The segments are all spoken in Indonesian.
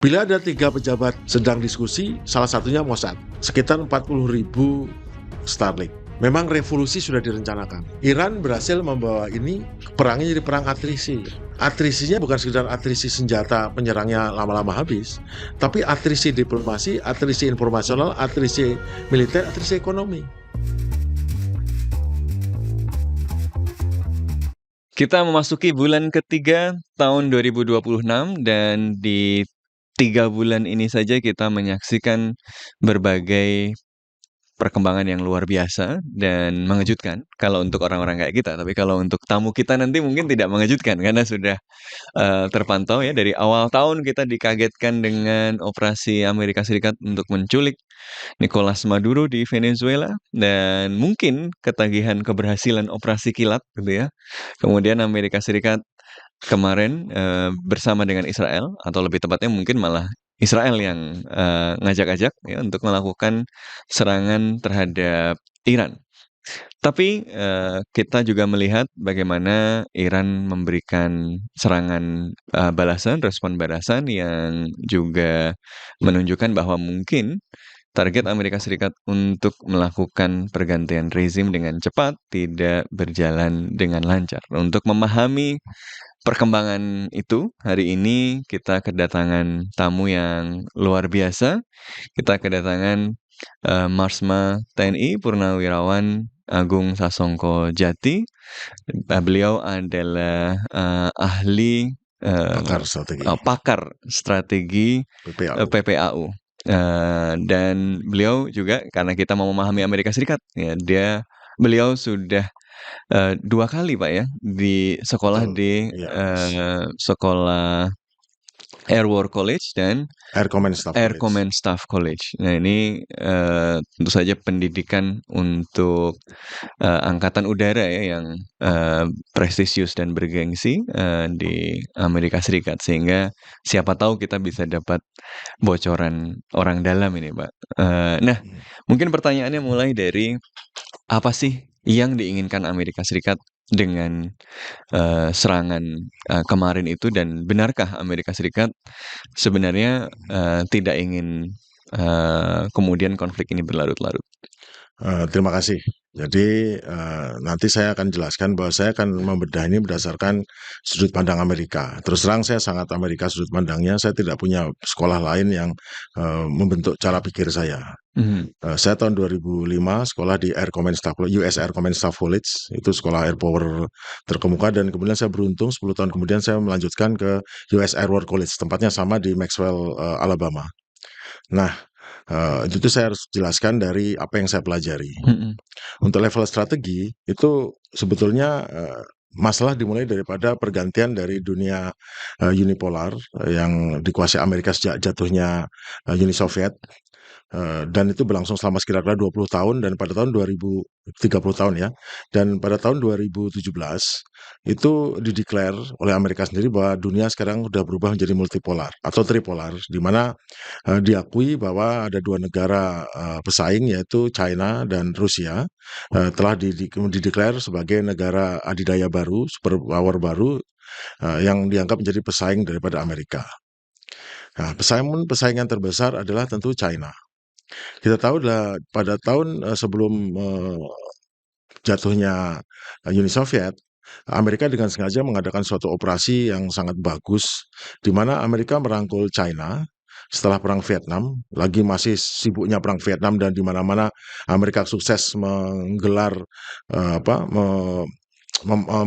Bila ada 3 pejabat sedang diskusi, salah satunya Mossad, sekitar 40.000 Starlink. Memang revolusi sudah direncanakan. Iran berhasil membawa ini perangnya jadi perang atrisi. Atrisinya bukan sekedar atrisi senjata penyerangnya lama-lama habis, tapi atrisi diplomasi, atrisi informasional, atrisi militer, atrisi ekonomi. Kita memasuki bulan ketiga tahun 2026 dan di 3 bulan ini saja kita menyaksikan berbagai perkembangan yang luar biasa dan mengejutkan kalau untuk orang-orang kayak kita. Tapi kalau untuk tamu kita nanti mungkin tidak mengejutkan karena sudah terpantau ya dari awal tahun kita dikagetkan dengan operasi Amerika Serikat untuk menculik Nicolas Maduro di Venezuela dan mungkin ketagihan keberhasilan operasi kilat gitu ya. Kemudian Amerika Serikat kemarin bersama dengan Israel atau lebih tepatnya mungkin malah Israel yang ngajak-ajak ya untuk melakukan serangan terhadap Iran. Tapi kita juga melihat bagaimana Iran memberikan serangan respon balasan yang juga menunjukkan bahwa mungkin target Amerika Serikat untuk melakukan pergantian rezim dengan cepat tidak berjalan dengan lancar. Untuk memahami perkembangan itu, hari ini kita kedatangan tamu yang luar biasa. Kita kedatangan Marsma TNI Purnawirawan Agung Sasongko Jati. Beliau adalah ahli pakar strategi strategi PPAU. PPAU. Dan beliau juga karena kita mau memahami Amerika Serikat, ya, beliau sudah 2 kali Pak ya di sekolah di sekolah Air War College dan Air Command Staff College. Nah ini tentu saja pendidikan untuk angkatan udara ya yang prestisius dan bergengsi di Amerika Serikat sehingga siapa tahu kita bisa dapat bocoran orang dalam ini Pak. Nah mungkin pertanyaannya mulai dari apa sih yang diinginkan Amerika Serikat dengan serangan kemarin itu dan benarkah Amerika Serikat sebenarnya tidak ingin kemudian konflik ini berlarut-larut? Terima kasih. Jadi nanti saya akan jelaskan bahwa saya akan membedah ini berdasarkan sudut pandang Amerika. Terus terang saya sangat Amerika sudut pandangnya. Saya tidak punya sekolah lain yang membentuk cara pikir saya. Saya tahun 2005 sekolah di US Air Command Staff College, itu sekolah air power terkemuka, dan kemudian saya beruntung 10 tahun kemudian saya melanjutkan ke US Air War College, tempatnya sama di Maxwell, Alabama. Nah, itu saya harus jelaskan dari apa yang saya pelajari. Untuk level strategi itu sebetulnya masalah dimulai daripada pergantian dari dunia unipolar yang dikuasai Amerika sejak jatuhnya Uni Soviet. Dan itu berlangsung selama kira-kira 20 tahun dan pada tahun 30 tahun ya. Dan pada tahun 2017 itu dideklar oleh Amerika sendiri bahwa dunia sekarang sudah berubah menjadi multipolar atau tripolar, di mana diakui bahwa ada 2 negara pesaing yaitu China dan Rusia telah dideklar sebagai negara adidaya baru, superpower baru yang dianggap menjadi pesaing daripada Amerika. Nah, pesaing yang terbesar adalah tentu China. Kita tahu pada tahun sebelum jatuhnya Uni Soviet, Amerika dengan sengaja mengadakan suatu operasi yang sangat bagus, di mana Amerika merangkul China setelah Perang Vietnam, lagi masih sibuknya Perang Vietnam dan di mana-mana Amerika sukses menggelar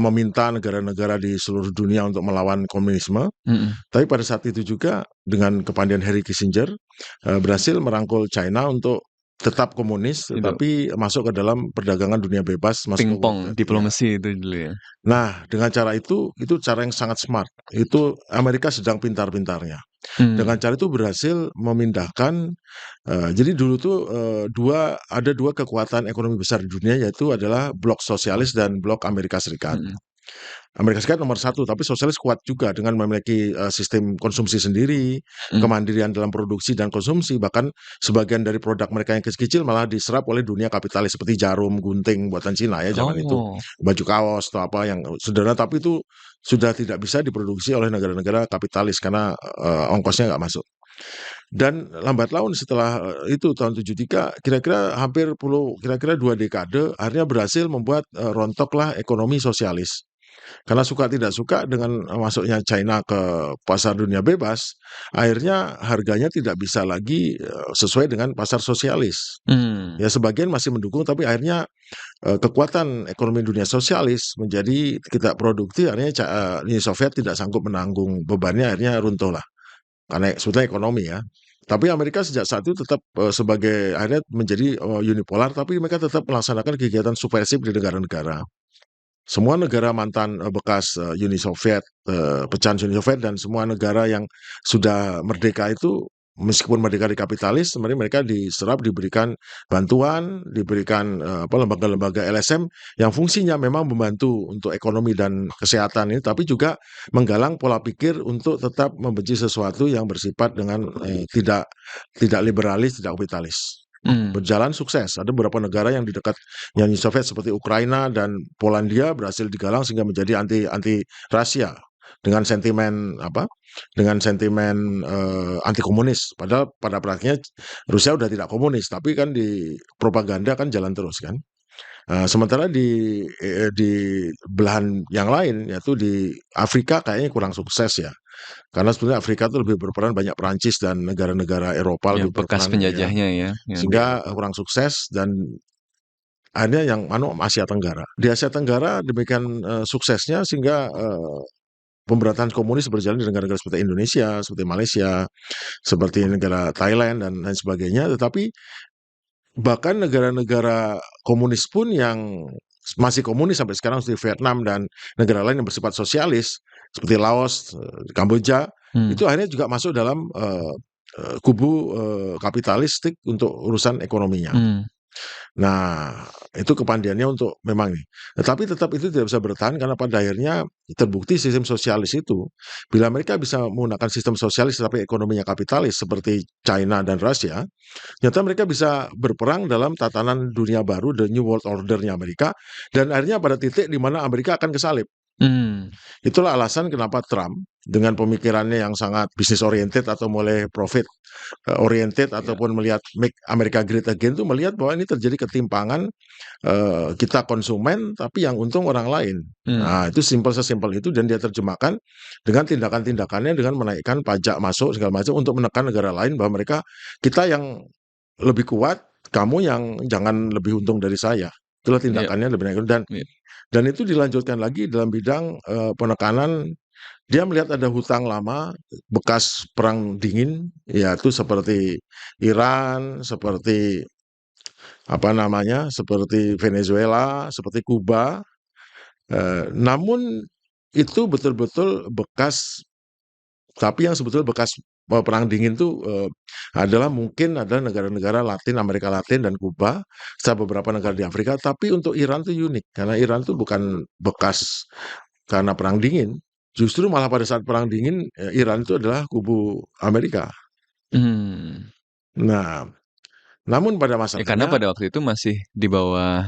meminta negara-negara di seluruh dunia untuk melawan komunisme. Tapi pada saat itu juga dengan kepandaian Henry Kissinger berhasil merangkul China untuk tetap komunis, tetapi masuk ke dalam perdagangan dunia bebas. Pingpong diplomasi itu dulu ya. Nah, dengan cara itu cara yang sangat smart. Itu Amerika sedang pintar-pintarnya. Dengan cara itu berhasil memindahkan, jadi dulu tuh ada dua kekuatan ekonomi besar di dunia, yaitu adalah blok sosialis dan blok Amerika Serikat. Amerika Serikat nomor 1, tapi sosialis kuat juga dengan memiliki sistem konsumsi sendiri, kemandirian dalam produksi dan konsumsi, bahkan sebagian dari produk mereka yang kecil-kecil malah diserap oleh dunia kapitalis seperti jarum, gunting buatan Cina ya zaman itu, baju kaos atau apa yang sederhana, tapi itu sudah tidak bisa diproduksi oleh negara-negara kapitalis karena ongkosnya nggak masuk. Dan lambat laun setelah, itu tahun 73 kira-kira 2 dekade akhirnya berhasil membuat, rontoklah ekonomi sosialis. Karena suka tidak suka dengan, masuknya China ke pasar dunia bebas, akhirnya harganya tidak bisa lagi, sesuai dengan pasar sosialis. Mmm. Ya sebagian masih mendukung tapi akhirnya, kekuatan ekonomi dunia sosialis menjadi tidak produktif akhirnya Uni Soviet tidak sanggup menanggung bebannya akhirnya runtuhlah. Karena sebetulnya ekonomi ya. Tapi Amerika sejak saat itu tetap, sebagai akhirnya menjadi, unipolar tapi mereka tetap melaksanakan kegiatan subversif di negara-negara. Semua negara mantan, bekas, Uni Soviet, pecahan Uni Soviet dan semua negara yang sudah merdeka itu, meskipun merdeka dari kapitalis, sebenarnya mereka diserap, diberikan bantuan, diberikan, lembaga-lembaga LSM yang fungsinya memang membantu untuk ekonomi dan kesehatan ini, tapi juga menggalang pola pikir untuk tetap membenci sesuatu yang bersifat dengan, tidak liberalis, tidak kapitalis. Mmm. Berjalan sukses. Ada beberapa negara yang di dekat Uni Soviet seperti Ukraina dan Polandia berhasil digalang sehingga menjadi anti anti Rusia dengan sentimen dengan sentimen, anti komunis. Padahal pada praktiknya Rusia udah tidak komunis, tapi kan di propaganda kan jalan terus kan. Sementara di belahan yang lain yaitu di Afrika kayaknya kurang sukses ya. Karena sebenarnya Afrika itu lebih berperan banyak Perancis dan negara-negara Eropa Ya lebih bekas berperan ya, penjajahnya ya, yang di sehingga, Eropa. kurang sukses dan akhirnya yang Asia Tenggara. Di Asia Tenggara demikian, suksesnya sehingga, pemberantasan komunis berjalan di negara-negara seperti Indonesia, seperti Malaysia, seperti negara Thailand dan lain sebagainya. Tetapi bahkan negara-negara komunis pun yang masih komunis sampai sekarang seperti Vietnam dan negara lain yang bersifat sosialis seperti Laos, Kamboja, Mmm. itu akhirnya juga masuk dalam, kubu, kapitalistik untuk urusan ekonominya. Mmm. Nah, itu kepandiannya untuk memang nih. Tetapi tetap itu tidak bisa bertahan karena pada akhirnya terbukti sistem sosialis itu, bila mereka bisa menggunakan sistem sosialis tapi ekonominya kapitalis seperti China dan Rusia, ternyata mereka bisa berperang dalam tatanan dunia baru, the new world order-nya Amerika, dan akhirnya pada titik di mana Amerika akan kesalip. Mmm. Itulah alasan kenapa Trump dengan pemikirannya yang sangat business oriented atau mulai profit oriented Ya. ataupun melihat make America great again tuh melihat bahwa ini terjadi ketimpangan, kita konsumen tapi yang untung orang lain. Mmm. Nah, itu sesimpel itu dan dia terjemahkan dengan tindakan-tindakannya dengan menaikkan pajak masuk segala macam untuk menekan negara lain bahwa kita yang lebih kuat, kamu yang jangan lebih untung dari saya. Itulah Iya. tindakannya lebih naik Iya. dan itu dilanjutkan lagi dalam bidang, penekanan dia melihat ada hutang lama bekas perang dingin, yaitu seperti Iran, seperti seperti Venezuela, seperti Kuba, namun itu betul-betul bekas tapi yang sebetulnya bekas, perang dingin tuh, adalah negara-negara Latin, Amerika Latin dan Kuba, serta beberapa negara di Afrika, tapi untuk Iran tuh unik, karena Iran tuh bukan bekas karena perang dingin, justru malah pada saat perang dingin, Iran itu adalah kubu Amerika. Mmm. Nah, namun pada Ya karena masalahnya pada waktu itu masih di bawah,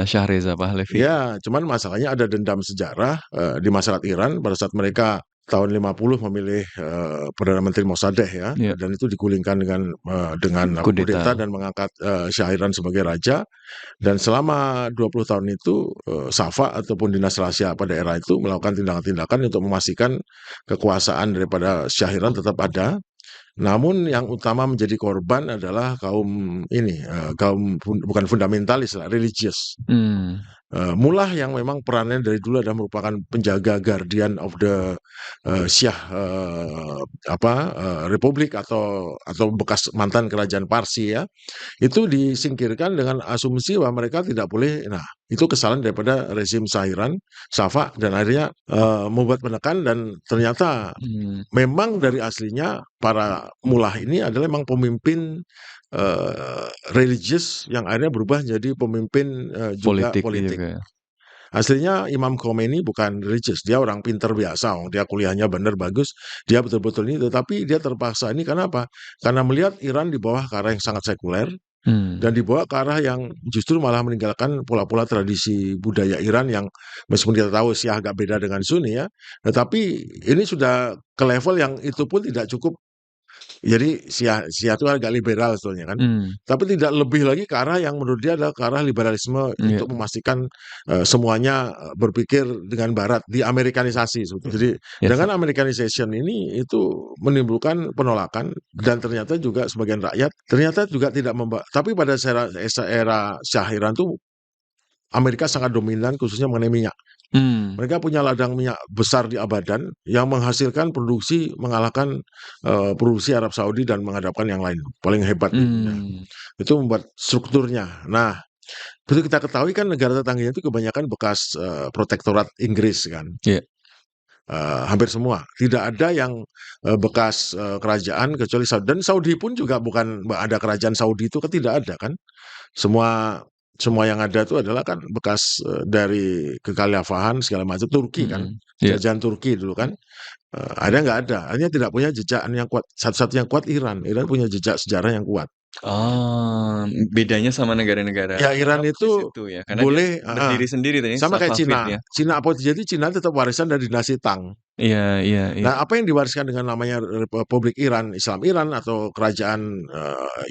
Syah Reza Pahlavi. ya, cuman masalahnya ada dendam sejarah, di masyarakat Iran pada saat mereka tahun 50 memilih, Perdana Menteri Mossadegh ya, Iya. dan itu digulingkan dengan Kudeta. kudeta dan mengangkat, Shah Iran sebagai raja, dan selama 20 tahun itu, Safa ataupun dinasti rahasia pada era itu melakukan tindakan-tindakan untuk memastikan kekuasaan daripada Shah Iran tetap ada. Namun yang utama menjadi korban adalah kaum ini, kaum bukan fundamentalis lah, religius. Mmm. Mullah yang memang perannya dari dulu adalah merupakan penjaga guardian of the, Shah, republik atau bekas mantan kerajaan Parsi ya, itu disingkirkan dengan asumsi bahwa mereka tidak boleh itu kesalahan daripada rezim Shah Iran, Safa dan akhirnya, membuat menekan dan ternyata Mmm. memang dari aslinya para mullah ini adalah memang pemimpin, religius yang akhirnya berubah jadi pemimpin, juga Politik politik. juga. Aslinya Imam Khomeini bukan religius, dia orang pinter biasa, dia kuliahnya bener bagus, dia betul-betul ini, tetapi dia terpaksa ini karena apa? Karena melihat Iran di bawah ke arah yang sangat sekuler, Mmm. dan dibawa ke arah yang justru malah meninggalkan pola-pola tradisi budaya Iran yang meskipun kita tahu Syiah agak beda dengan Sunni ya, tetapi ini sudah ke level yang itu pun tidak cukup Jadi Xia itu agak liberal sebetulnya kan. Mmm, Tapi tidak lebih lagi ke arah yang menurut dia adalah ke arah liberalisme iya, untuk memastikan, semuanya, berpikir dengan barat, diamerikanisasi sebetulnya. Jadi yes, dengan Americanization ini itu menimbulkan penolakan dan ternyata juga sebagian rakyat ternyata juga tidak tapi pada era Shah Iran tuh Amerika sangat dominan khususnya mengenai minyak. mmm, Mereka punya ladang minyak besar di Abadan yang menghasilkan produksi mengalahkan, produksi Arab Saudi dan menghadapkan yang lain, paling hebat itunya. mmm, Itu membuat strukturnya. Nah, seperti kita ketahui kan negara tetangganya itu kebanyakan bekas, protektorat Inggris kan, iya, hampir semua. Tidak ada yang, bekas, kerajaan kecuali Saudi dan Saudi pun juga bukan ada kerajaan Saudi itu kan tidak ada kan. Semua semua yang ada itu adalah kan bekas, dari kekhalifahan segala macam, Turki kan, mhm, iya. jajahan Turki dulu kan, akhirnya nggak ada, akhirnya tidak punya jejak yang kuat, satu-satunya yang kuat Iran, Iran punya jejak sejarah yang kuat. Oh, bedanya sama negara-negara Ya Iran Arab di itu situ ya, karena dia boleh heeh, berdiri sendiri tadi, sama kayak Safavid Cina, ya? Cina apa jadi Cina tetap warisan dari dinasti Tang. Iya, iya, iya, Nah, apa yang diwariskan dengan namanya Republik Iran, Islam Iran atau kerajaan,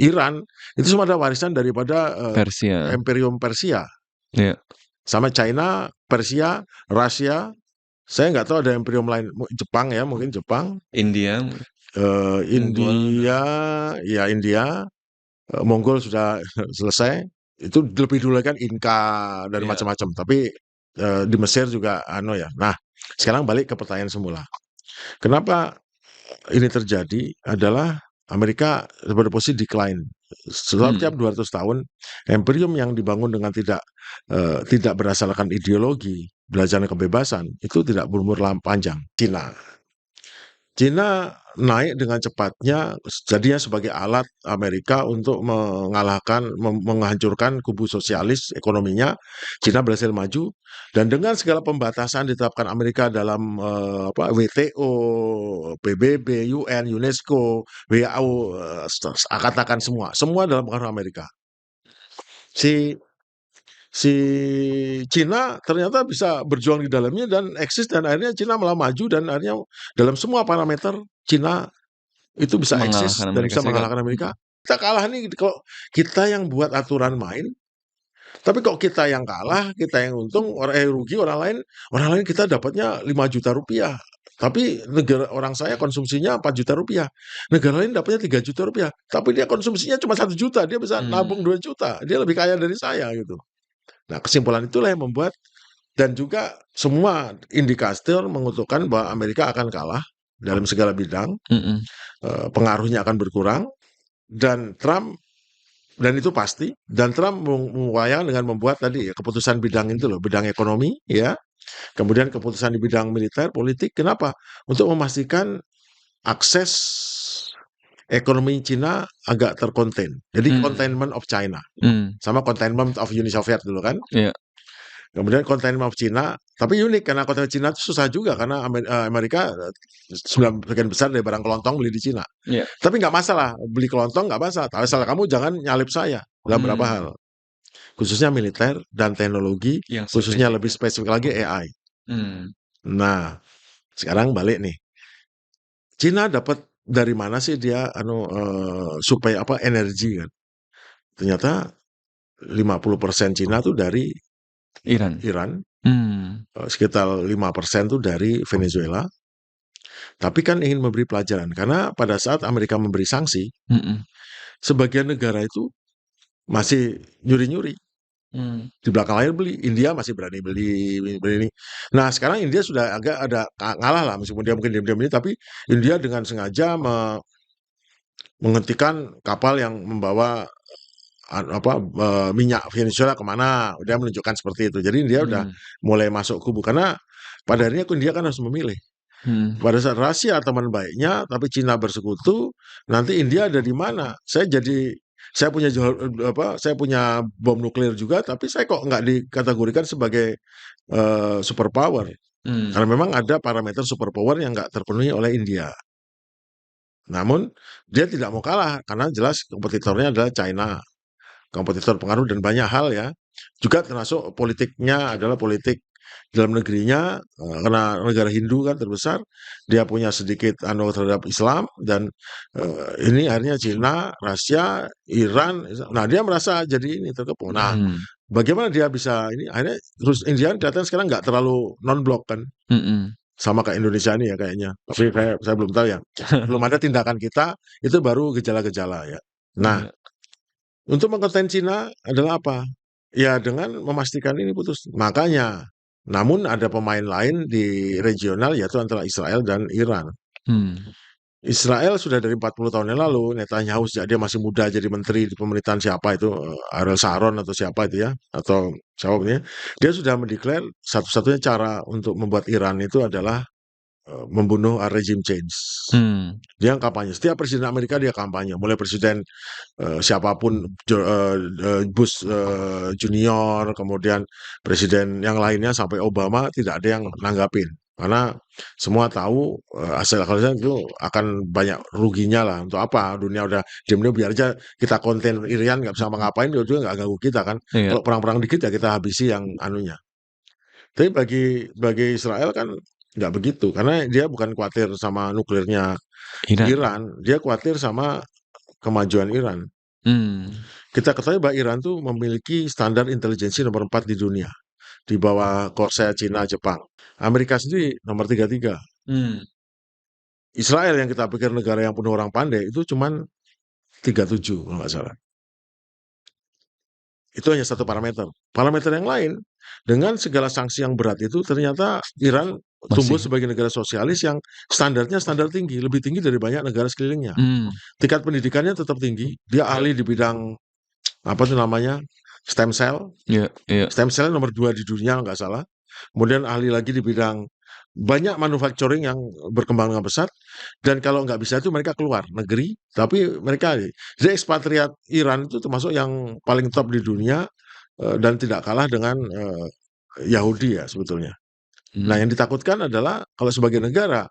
Iran, itu semua adalah warisan daripada, Persia, Imperium Persia. iya, Sama China, Persia, Rusia, saya nggak tahu ada imperium lain, Jepang ya, mungkin Jepang, India, Monggol, India, ya India, Mongol sudah selesai, itu lebih dulu kan Inka dan iya, macam-macam, tapi, di Mesir juga anu ya. Nah, sekarang balik ke pertanyaan semula. Kenapa ini terjadi adalah Amerika pada posisi decline. Setiap mmm, 200 tahun, imperium yang dibangun dengan tidak berdasarkan ideologi, belajar kebebasan, itu tidak berumur panjang. Cina naik dengan cepatnya jadinya sebagai alat Amerika untuk menghancurkan kubu sosialis ekonominya. Cina berhasil maju dan dengan segala pembatasan ditetapkan Amerika dalam, WTO, PBB, UN, UNESCO, WHO, katakan semua dalam pengaruh Amerika. Si si Cina ternyata bisa berjuang di dalamnya dan eksis dan akhirnya Cina malah maju dan akhirnya dalam semua parameter Cina itu bisa eksis mengalahkan dan Amerika bisa Serikat, mengalahkan Amerika. mhm, Kita kalah nih kok kita yang buat aturan main, tapi kok kita yang kalah, kita yang untung, rugi orang lain kita dapatnya 5 juta rupiah. Tapi negara orang saya konsumsinya 4 juta rupiah. Negara lain dapatnya 3 juta rupiah. Tapi dia konsumsinya cuma 1 juta. Dia bisa nabung mmm, 2 juta. Dia lebih kaya dari saya gitu. Nah kesimpulan itulah yang membuat dan juga semua indikator mengutuhkan bahwa Amerika akan kalah dalam segala bidang, mhm, pengaruhnya akan berkurang dan Trump dan itu pasti dan Trump mengupayakan dengan membuat tadi ya keputusan bidang itu loh, bidang ekonomi ya, kemudian keputusan di bidang militer, politik. Kenapa? Untuk memastikan akses ekonomi Cina agak terkonten. Jadi mmm, containment of China mmm, sama containment of Uni Soviet dulu kan. iya, Kemudian containment of Cina, tapi unik karena containment Cina itu susah juga karena Amerika, sebagian besar dari barang kelontong beli di Cina. iya, Tapi nggak masalah, beli kelontong nggak masalah, asal kamu jangan nyalip saya dalam beberapa hal, mmm, khususnya militer dan teknologi, yang khususnya spesifik lebih ya, spesifik lagi AI. mmm, Nah, sekarang balik nih, Cina dapat dari mana sih dia suplai apa, energi kan. Ternyata 50% Cina tuh dari Iran, Iran, mmm, sekitar 5% tuh dari Venezuela. Tapi kan ingin memberi pelajaran, karena pada saat Amerika memberi sanksi, mhm, sebagian negara itu masih nyuri-nyuri, mmm, di belakang layar beli. India masih berani beli beli ini. Nah, sekarang India sudah agak ada ngalah lah, meskipun dia mungkin diam-diam ini, tapi India dengan sengaja menghentikan kapal yang membawa minyak Venezuela kemana, dia menunjukkan seperti itu. Jadi India udah mmm, mulai masuk kubu, karena pada akhirnya India kan harus memilih. mhm, Pada saat Rusia teman baiknya, tapi Cina bersekutu, nanti India ada di mana? Saya punya bom nuklir juga, tapi saya kok nggak dikategorikan sebagai superpower. mmm, Karena memang ada parameter superpower yang nggak terpenuhi oleh India. Namun dia tidak mau kalah karena jelas kompetitornya adalah China, kompetitor pengaruh dan banyak hal ya. Juga termasuk politiknya adalah politik. dalam negerinya, karena negara Hindu kan terbesar, dia punya sedikit terhadap Islam dan, ini akhirnya Cina, Rusia, Iran, nah dia merasa jadi ini terkepung. Nah, Mhm. bagaimana dia bisa ini, akhirnya terus India kelihatan sekarang nggak terlalu non-blok kan, Mhm. sama kayak Indonesia ini ya kayaknya, tapi saya belum tahu ya. Belum ada tindakan kita, itu baru gejala-gejala ya. Nah, Iya. untuk mengkonten Cina adalah apa? Ya dengan memastikan ini putus. Makanya, namun ada pemain lain di regional yaitu antara Israel dan Iran. Hmm. Israel sudah dari 40 tahun yang lalu, Netanyahu sejak dia masih muda jadi menteri di pemerintahan siapa itu, Ariel Sharon atau siapa itu ya, atau siapa punya, dia sudah mendeklar satu-satunya cara untuk membuat Iran itu adalah membunuh regime change. Hmm. Dia kampanye. Setiap presiden Amerika dia kampanye, mulai presiden siapapun Bush junior, kemudian presiden yang lainnya sampai Obama tidak ada yang nanggapin. Karena semua tahu hasil akhirnya itu akan banyak ruginya lah. Untuk apa? Dunia udah diam-diam biar aja kita konten Irian nggak bisa ngapain, dia juga nggak ganggu kita kan. Iya. Kalau perang-perang dikit ya kita habisi yang anunya. Tapi bagi Israel kan nggak begitu, karena dia bukan khawatir sama nuklirnya Iran. Iran, dia khawatir sama kemajuan Iran. Hmm. Kita ketahui bahwa Iran tuh memiliki standar intelijensi nomor 4 di dunia, di bawah Korea, Cina, Jepang. Amerika sendiri nomor 33. Hmm. Israel yang kita pikir negara yang penuh orang pandai itu cuman 37 kalau nggak salah. Itu hanya satu parameter. Parameter yang lain, dengan segala sanksi yang berat itu ternyata Iran tumbuh Masih. sebagai negara sosialis yang standarnya standar tinggi, lebih tinggi dari banyak negara sekelilingnya. Hmm. Tingkat pendidikannya tetap tinggi, dia ahli di bidang apa tuh namanya, stem cell. Iya, iya. Stem cell nomor 2 di dunia nggak salah. Kemudian ahli lagi di bidang banyak manufacturing yang berkembang dengan pesat, dan kalau nggak bisa itu mereka keluar negeri, tapi mereka jadi ekspatriat Iran itu termasuk yang paling top di dunia, dan tidak kalah dengan, Yahudi ya sebetulnya. Nah Hmm. yang ditakutkan adalah kalau sebagai negara,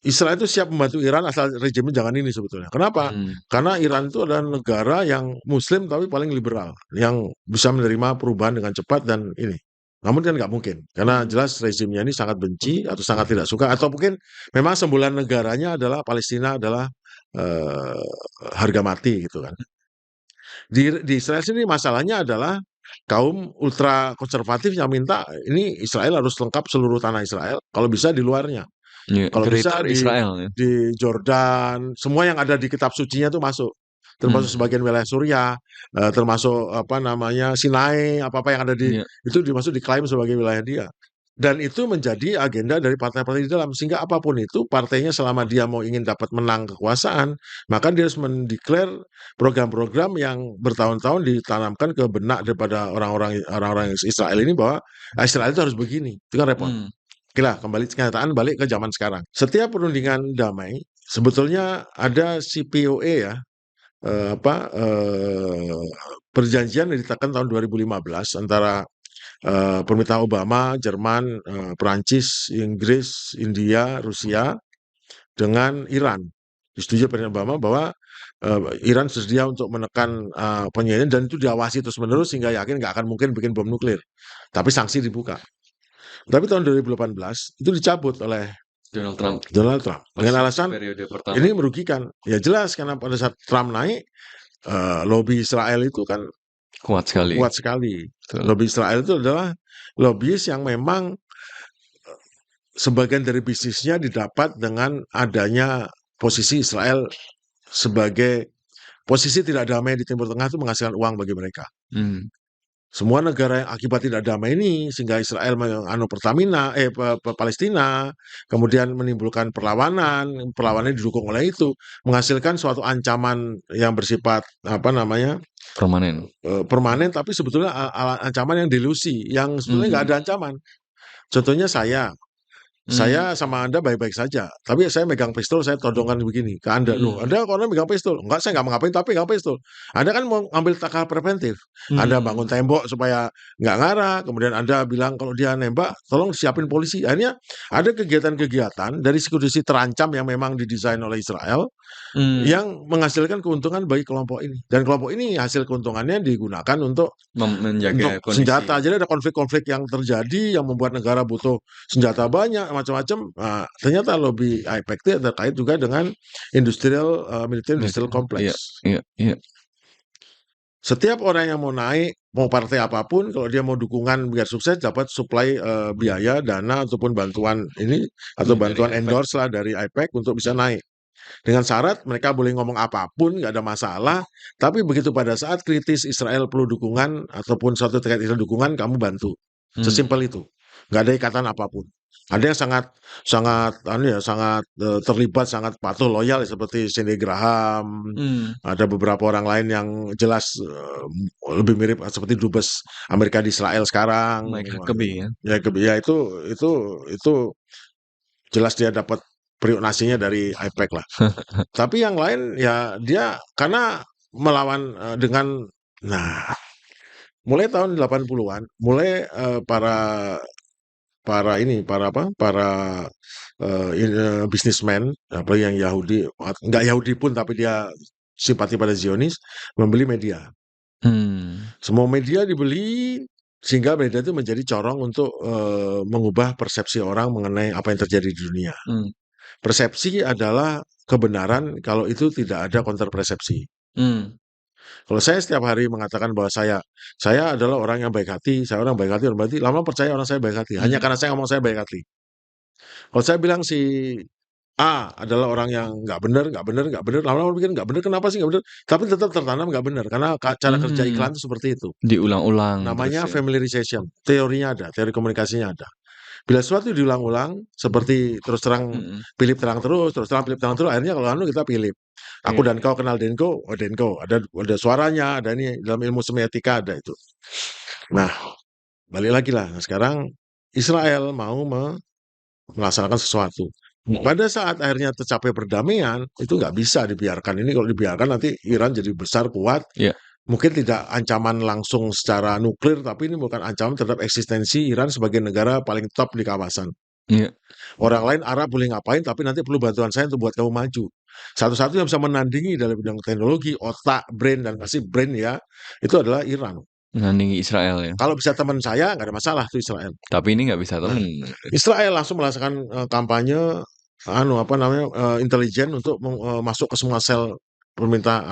Israel itu siap membantu Iran asal rejimnya jangan ini sebetulnya. Kenapa? Hmm. Karena Iran itu adalah negara yang muslim tapi paling liberal, yang bisa menerima perubahan dengan cepat dan ini. Namun kan nggak mungkin, karena jelas rezimnya ini sangat benci atau sangat tidak suka, atau mungkin memang semboyan negaranya adalah Palestina adalah eh, harga mati gitu kan. Di Israel sini masalahnya adalah kaum ultra konservatif yang minta ini Israel harus lengkap seluruh tanah Israel, kalau bisa di luarnya. Iya, Kalau bisa Greater Israel ya. di Jordan, semua yang ada di kitab sucinya itu masuk. Termasuk Hmm. sebagian wilayah Suriah, termasuk apa namanya Sinai, apa-apa yang ada di Iya. itu dimasuk diklaim sebagai wilayah dia. Dan itu menjadi agenda dari partai-partai di dalam, sehingga apapun itu partainya selama dia mau ingin dapat menang kekuasaan, maka dia harus mendeklar program-program yang bertahun-tahun ditanamkan ke benak daripada orang-orang Israel ini bahwa Israel itu harus begini. Itu kan repot. Hmm. Oke lah, kembali kenyataan balik ke zaman sekarang. Setiap perundingan damai sebetulnya ada CPOA ya, perjanjian yang ditetapkan tahun 2015 antara pemerintah Obama, Jerman, Perancis, Inggris, India, Rusia dengan Iran. Disetujui Presiden Obama bahwa Iran sedia untuk menekan penyediaan dan itu diawasi terus-menerus sehingga yakin nggak akan mungkin bikin bom nuklir. Tapi sanksi dibuka. Tapi tahun 2018 itu dicabut oleh Donald Trump. Donald Trump dengan alasan Periode pertama. ini merugikan. Ya jelas karena pada saat Trump naik, lobby Israel itu kan Kuat sekali. kuat sekali. Betul. Lobby Israel itu adalah lobbyis yang memang sebagian dari bisnisnya didapat dengan adanya posisi Israel sebagai posisi tidak damai di Timur Tengah itu menghasilkan uang bagi mereka. Hmm. Semua negara yang akibat tidak damai ini sehingga Israel Palestina, kemudian menimbulkan perlawanan didukung oleh itu, menghasilkan suatu ancaman yang bersifat apa namanya Permanen. permanen, tapi sebetulnya ancaman yang delusi, yang sebetulnya nggak ada ancaman. Contohnya saya Saya sama Anda baik-baik saja, tapi saya megang pistol, saya todongkan begini ke Anda, "Loh, Anda kalau megang pistol?" "Enggak, saya nggak mau ngapain, tapi megang pistol." Anda kan mau ambil langkah preventif. Anda bangun tembok supaya nggak ngarah, kemudian Anda bilang kalau dia nembak, tolong siapin polisi. Akhirnya ada kegiatan-kegiatan dari kondisi terancam yang memang didesain oleh Israel, yang menghasilkan keuntungan bagi kelompok ini. Dan kelompok ini hasil keuntungannya digunakan untuk menjaga kondisi. senjata. Jadi ada konflik-konflik yang terjadi yang membuat negara butuh senjata banyak macam-macam. Nah, ternyata lobby AIPAC itu terkait juga dengan militer industrial Iya, complex. iya, iya. Setiap orang yang mau naik, mau partai apapun, kalau dia mau dukungan biar sukses dapat suplai biaya, dana ataupun bantuan ini atau Dari bantuan AIPAC. endorse lah dari AIPAC untuk bisa naik. Dengan syarat mereka boleh ngomong apapun, nggak ada masalah, tapi begitu pada saat kritis Israel perlu dukungan ataupun suatu terkait Israel dukungan, kamu bantu. Sesimpel itu. Nggak ada ikatan apapun. Ada yang sangat sangat terlibat, sangat patuh, loyal seperti Cindy Graham. Ada beberapa orang lain yang jelas lebih mirip seperti dubes Amerika di Israel sekarang. Mike Huckabee ya. Ya itu jelas dia dapat periuk nasinya dari AIPAC lah. Tapi yang lain ya dia karena melawan mulai tahun 80-an, mulai para bisnismen, apalagi yang Yahudi, nggak Yahudi pun tapi dia simpati pada Zionis, membeli media. Semua media dibeli sehingga media itu menjadi corong untuk mengubah persepsi orang mengenai apa yang terjadi di dunia. Persepsi adalah kebenaran kalau itu tidak ada counter-persepsi. Kalau saya setiap hari mengatakan bahwa saya adalah orang yang baik hati, saya orang baik hati, berarti lama percaya orang saya baik hati. Hanya karena saya ngomong saya baik hati. Kalau saya bilang si A adalah orang yang nggak benar, lama-lama pikir nggak benar, kenapa sih nggak benar? Tapi tetap tertanam nggak benar, karena cara kerja iklan itu seperti itu. Diulang-ulang Namanya terus ya. familiarization, teorinya ada, teori komunikasinya ada. Bila sesuatu diulang-ulang, seperti terus terang Philip terang terus, akhirnya kalau kita Philip. Aku dan kau kenal Denko, oh Denko, ada suaranya, ada ini dalam ilmu semiotika ada itu. Nah, balik lagi lah. Nah, sekarang Israel mau melaksanakan sesuatu. Pada saat akhirnya tercapai perdamaian, itu nggak bisa dibiarkan. Ini kalau dibiarkan nanti Iran jadi besar, kuat. Mungkin tidak ancaman langsung secara nuklir, tapi ini bukan ancaman terhadap eksistensi Iran sebagai negara paling top di kawasan. Orang lain Arab boleh ngapain, tapi nanti perlu bantuan saya untuk buat kamu maju. Satu-satu yang bisa menandingi dalam bidang teknologi, otak, brain, dan pasti brain ya, itu adalah Iran. Menandingi Israel ya. Kalau bisa teman saya, nggak ada masalah tuh Israel. Tapi ini nggak bisa teman. Israel langsung melaksanakan kampanye, intelijen untuk masuk ke semua sel pemerintah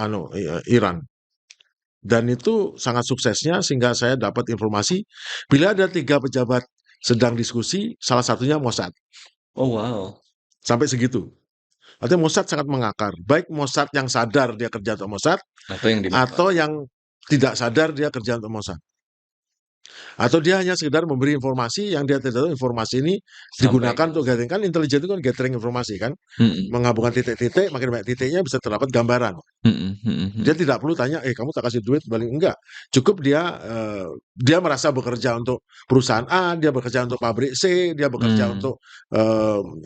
Iran. Dan itu sangat suksesnya sehingga saya dapat informasi bila ada 3 pejabat sedang diskusi, salah satunya Mossad. Oh wow. Sampai segitu. Artinya Mossad sangat mengakar. Baik Mossad yang sadar dia kerja untuk Mossad, atau yang tidak sadar dia kerja untuk Mossad. Atau dia hanya sekedar memberi informasi yang dia tidak tahu informasi ini digunakan untuk gathering. Kan intelijen itu kan gathering informasi kan. Menggabungkan titik-titik, makin banyak titiknya bisa terdapat gambaran. Dia tidak perlu tanya, kamu tak kasih duit balik, enggak. Cukup dia merasa bekerja untuk perusahaan A, dia bekerja untuk pabrik C, dia bekerja untuk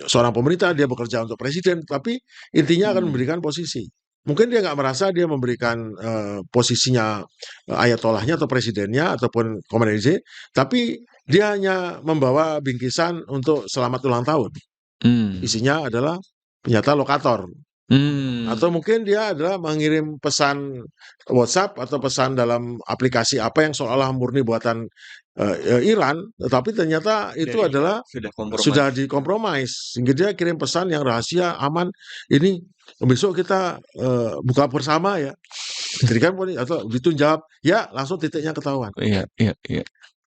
seorang pemerintah, dia bekerja untuk presiden, tapi intinya akan memberikan posisi. Mungkin dia nggak merasa dia memberikan posisinya ayatollahnya atau presidennya ataupun komandan, tapi dia hanya membawa bingkisan untuk selamat ulang tahun. Isinya adalah penyata lokator. Atau mungkin dia adalah mengirim pesan WhatsApp atau pesan dalam aplikasi apa yang seolah-olah murni buatan Iran, tetapi ternyata itu adalah sudah dikompromis. Sehingga dia kirim pesan yang rahasia, aman. Ini besok kita buka bersama ya. Jadi kan atau itu jawab, ya langsung titiknya ketahuan. Iya.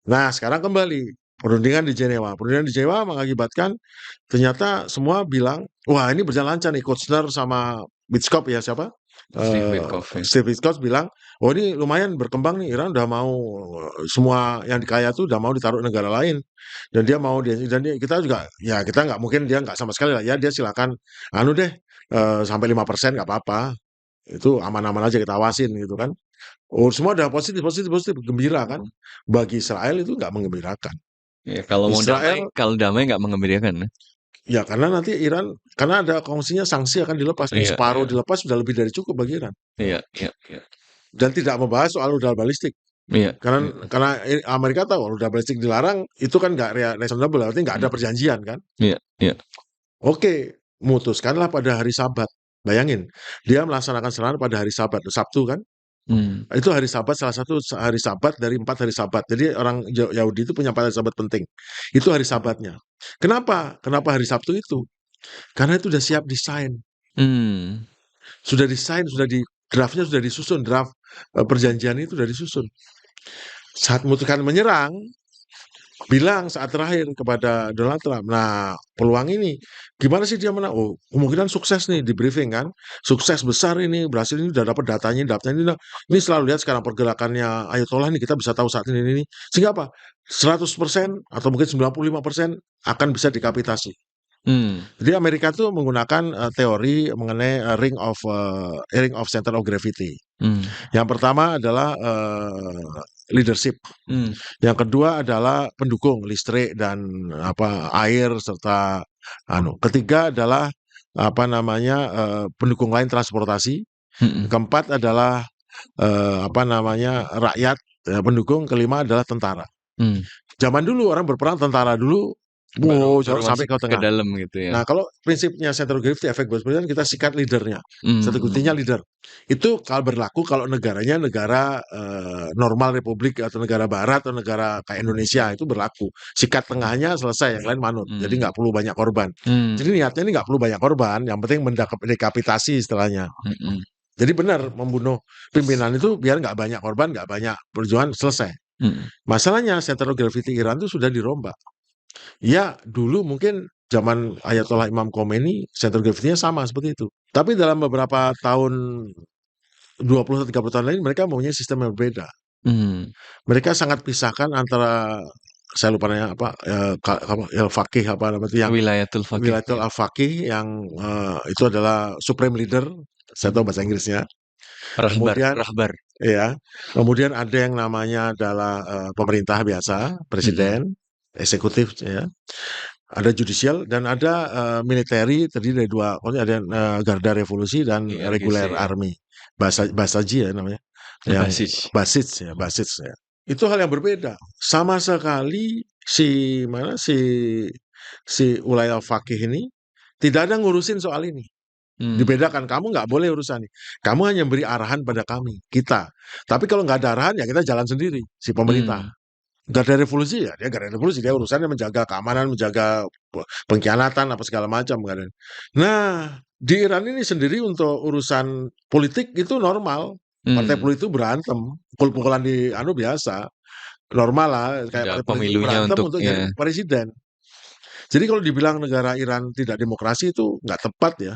Nah, sekarang kembali perundingan di Jenewa. Perundingan di Jenewa mengakibatkan ternyata semua bilang, wah ini berjalan lancar nih. Kushner sama Witkoff ya siapa? Steve Witkoff bilang, oh ini lumayan berkembang nih. Iran udah mau semua yang dikaya tuh udah mau ditaruh negara lain. Dan dia mau kita juga ya kita nggak mungkin dia nggak sama sekali lah ya dia silakan sampai 5% nggak apa-apa. Itu aman-aman aja kita awasin gitu kan. Oh semua udah positif, gembira kan. Bagi Israel itu nggak menggembirakan. Ya, kalau mau damai, Israel, kalau damai nggak mengembirakan. ya karena nanti Iran, karena ada kongsinya sanksi akan dilepas nih, Iya, separuh iya, dilepas sudah lebih dari cukup bagi Iran. iya, iya, iya, Dan tidak membahas soal rudal balistik. iya, Karena iya, karena Amerika tahu rudal balistik dilarang, itu kan nggak reasonable, berarti nggak ada mm, perjanjian kan. iya, iya, Oke, memutuskanlah pada hari Sabat. Bayangin, dia melaksanakan serangan pada hari Sabat, Sabtu kan? mm, Itu hari Sabat, salah satu hari Sabat dari 4 hari Sabat. Jadi orang Yahudi itu punya 4 hari Sabat penting. Itu hari Sabatnya. Kenapa? Kenapa hari Sabtu itu? Karena itu sudah siap desain. mm, Sudah desain, draftnya sudah disusun, draft perjanjian itu sudah disusun. Saat memutuskan menyerang, bilang saat terakhir kepada Donald Trump, nah peluang ini gimana sih dia menang? Oh, kemungkinan sukses nih di briefing kan, sukses besar ini, berhasil ini udah dapat datanya, ini, ini selalu lihat sekarang pergerakannya Ayatollah nih, kita bisa tahu saat ini, sehingga apa? 100% atau mungkin 95% akan bisa dikapitasi. mm, Jadi Amerika tuh menggunakan teori mengenai ring of center of gravity. mm, Yang pertama adalah leadership. mm, Yang kedua adalah pendukung listrik dan apa air serta ketiga adalah apa namanya pendukung lain transportasi. mm, Keempat adalah apa namanya rakyat pendukung. Kelima adalah tentara. mm. Zaman dulu orang berperang tentara dulu, Baru wow, baru sampai masuk ke ke tengah. dalam gitu ya. Nah, kalau prinsipnya center of gravity efek bosonian kita sikat leadernya. Mm, Center of gravity-nya mm, leader. Itu kalau berlaku kalau negaranya negara normal republik atau negara barat atau negara kayak Indonesia itu berlaku. Sikat tengahnya selesai, yang lain manut. Jadi mm, nggak perlu banyak korban. Jadi mm, niatnya ini nggak perlu banyak korban, yang penting mendekapitasi istilahnya. mm, mm, Jadi benar membunuh pimpinan itu biar nggak banyak korban, nggak banyak perjuangan selesai. mm, Masalahnya center of gravity Iran itu sudah dirombak. Ya, dulu mungkin zaman Ayatollah Imam Khomeini, center gravity-nya sama seperti itu. Tapi dalam beberapa tahun 20 atau 30 tahun lain mereka mempunyai sistem yang berbeda. mm. Mereka sangat pisahkan antara saya lupa namanya apa al-faqih apa namanya itu yang Wilayatul Faqih wilayatul ya. al-faqih yang itu adalah supreme leader. Saya tahu bahasa Inggrisnya. Rahbar, Kemudian rahbar. ya, kemudian ada yang namanya adalah pemerintah biasa, Mm, presiden, eksekutif ya. Ada judicial dan ada military terdiri dari dua, pokoknya ada garda revolusi dan IRGC reguler ya. army. Basaji ya namanya. Yang Basis. basis ya. Itu hal yang berbeda. Sama sekali si Ulay al-Faqih ini tidak ada ngurusin soal ini. Mm, Dibedakan, kamu nggak boleh urusan ini. Kamu hanya beri arahan pada kami, kita. Tapi kalau nggak ada arahan ya kita jalan sendiri, si pemerintah. mm, Garda revolusi ya, dia garda revolusi, dia urusannya menjaga keamanan, menjaga pengkhianatan apa segala macam kan. Nah, di Iran ini sendiri untuk urusan politik itu normal. Partai mm. politik itu berantem, pukul-pukulan di biasa, normal lah kayak Ada partai politik pemilunya berantem untuk untuk jadi ya. presiden. Jadi kalau dibilang negara Iran tidak demokrasi itu nggak tepat ya.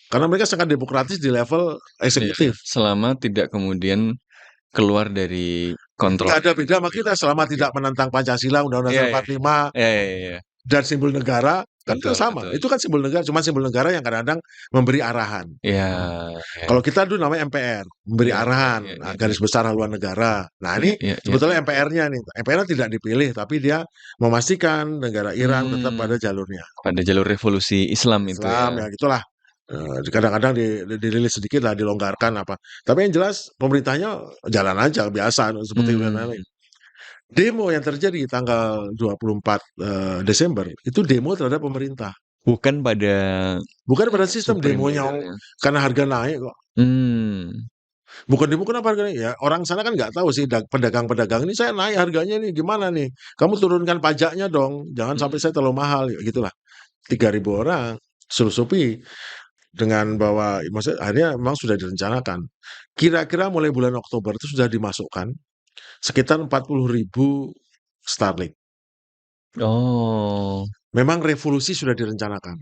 Karena mereka sangat demokratis di level Iya, eksekutif. selama tidak kemudian keluar dari kontrol Nggak ada beda sama kita selama eksekutif ya. tidak menentang Pancasila, Undang-Undang Iya, iya. 45, Iya, iya, iya. dan simbol negara kan itu Betul, sama. betul. Itu kan simbol negara, cuma simbol negara yang kadang-kadang memberi arahan. Iya, iya. Kalau kita dulu namanya MPR, memberi Iya, iya, arahan, iya, nah, iya, garis iya. besar haluan negara. Nah Iya, ini iya, iya, sebetulnya iya. MPR-nya nih, MPR tidak dipilih, tapi dia memastikan negara Iran tetap Hmm, pada jalurnya. pada jalur revolusi Islam itu Islam ya. ya gitulah. Kadang-kadang dirilis sedikit lah, dilonggarkan apa. Tapi yang jelas pemerintahnya jalan aja biasa seperti Hmm, lain. Demo yang terjadi tanggal 24 Desember itu demo terhadap pemerintah. bukan pada Bukan pada sistem Supreme demonya Leader ya. karena harga naik kok. Hmm, Bukan demo kenapa harga naik? Ya orang sana kan nggak tahu sih pedagang-pedagang ini saya naik harganya nih gimana nih? Kamu turunkan pajaknya dong. Jangan sampai saya mm, terlalu mahal ya gitulah. 3.000 orang suruh-supi dengan bahwa maksudnya akhirnya memang sudah direncanakan. Kira-kira mulai bulan Oktober itu sudah dimasukkan sekitar 40.000 Starlink. oh, Memang revolusi sudah direncanakan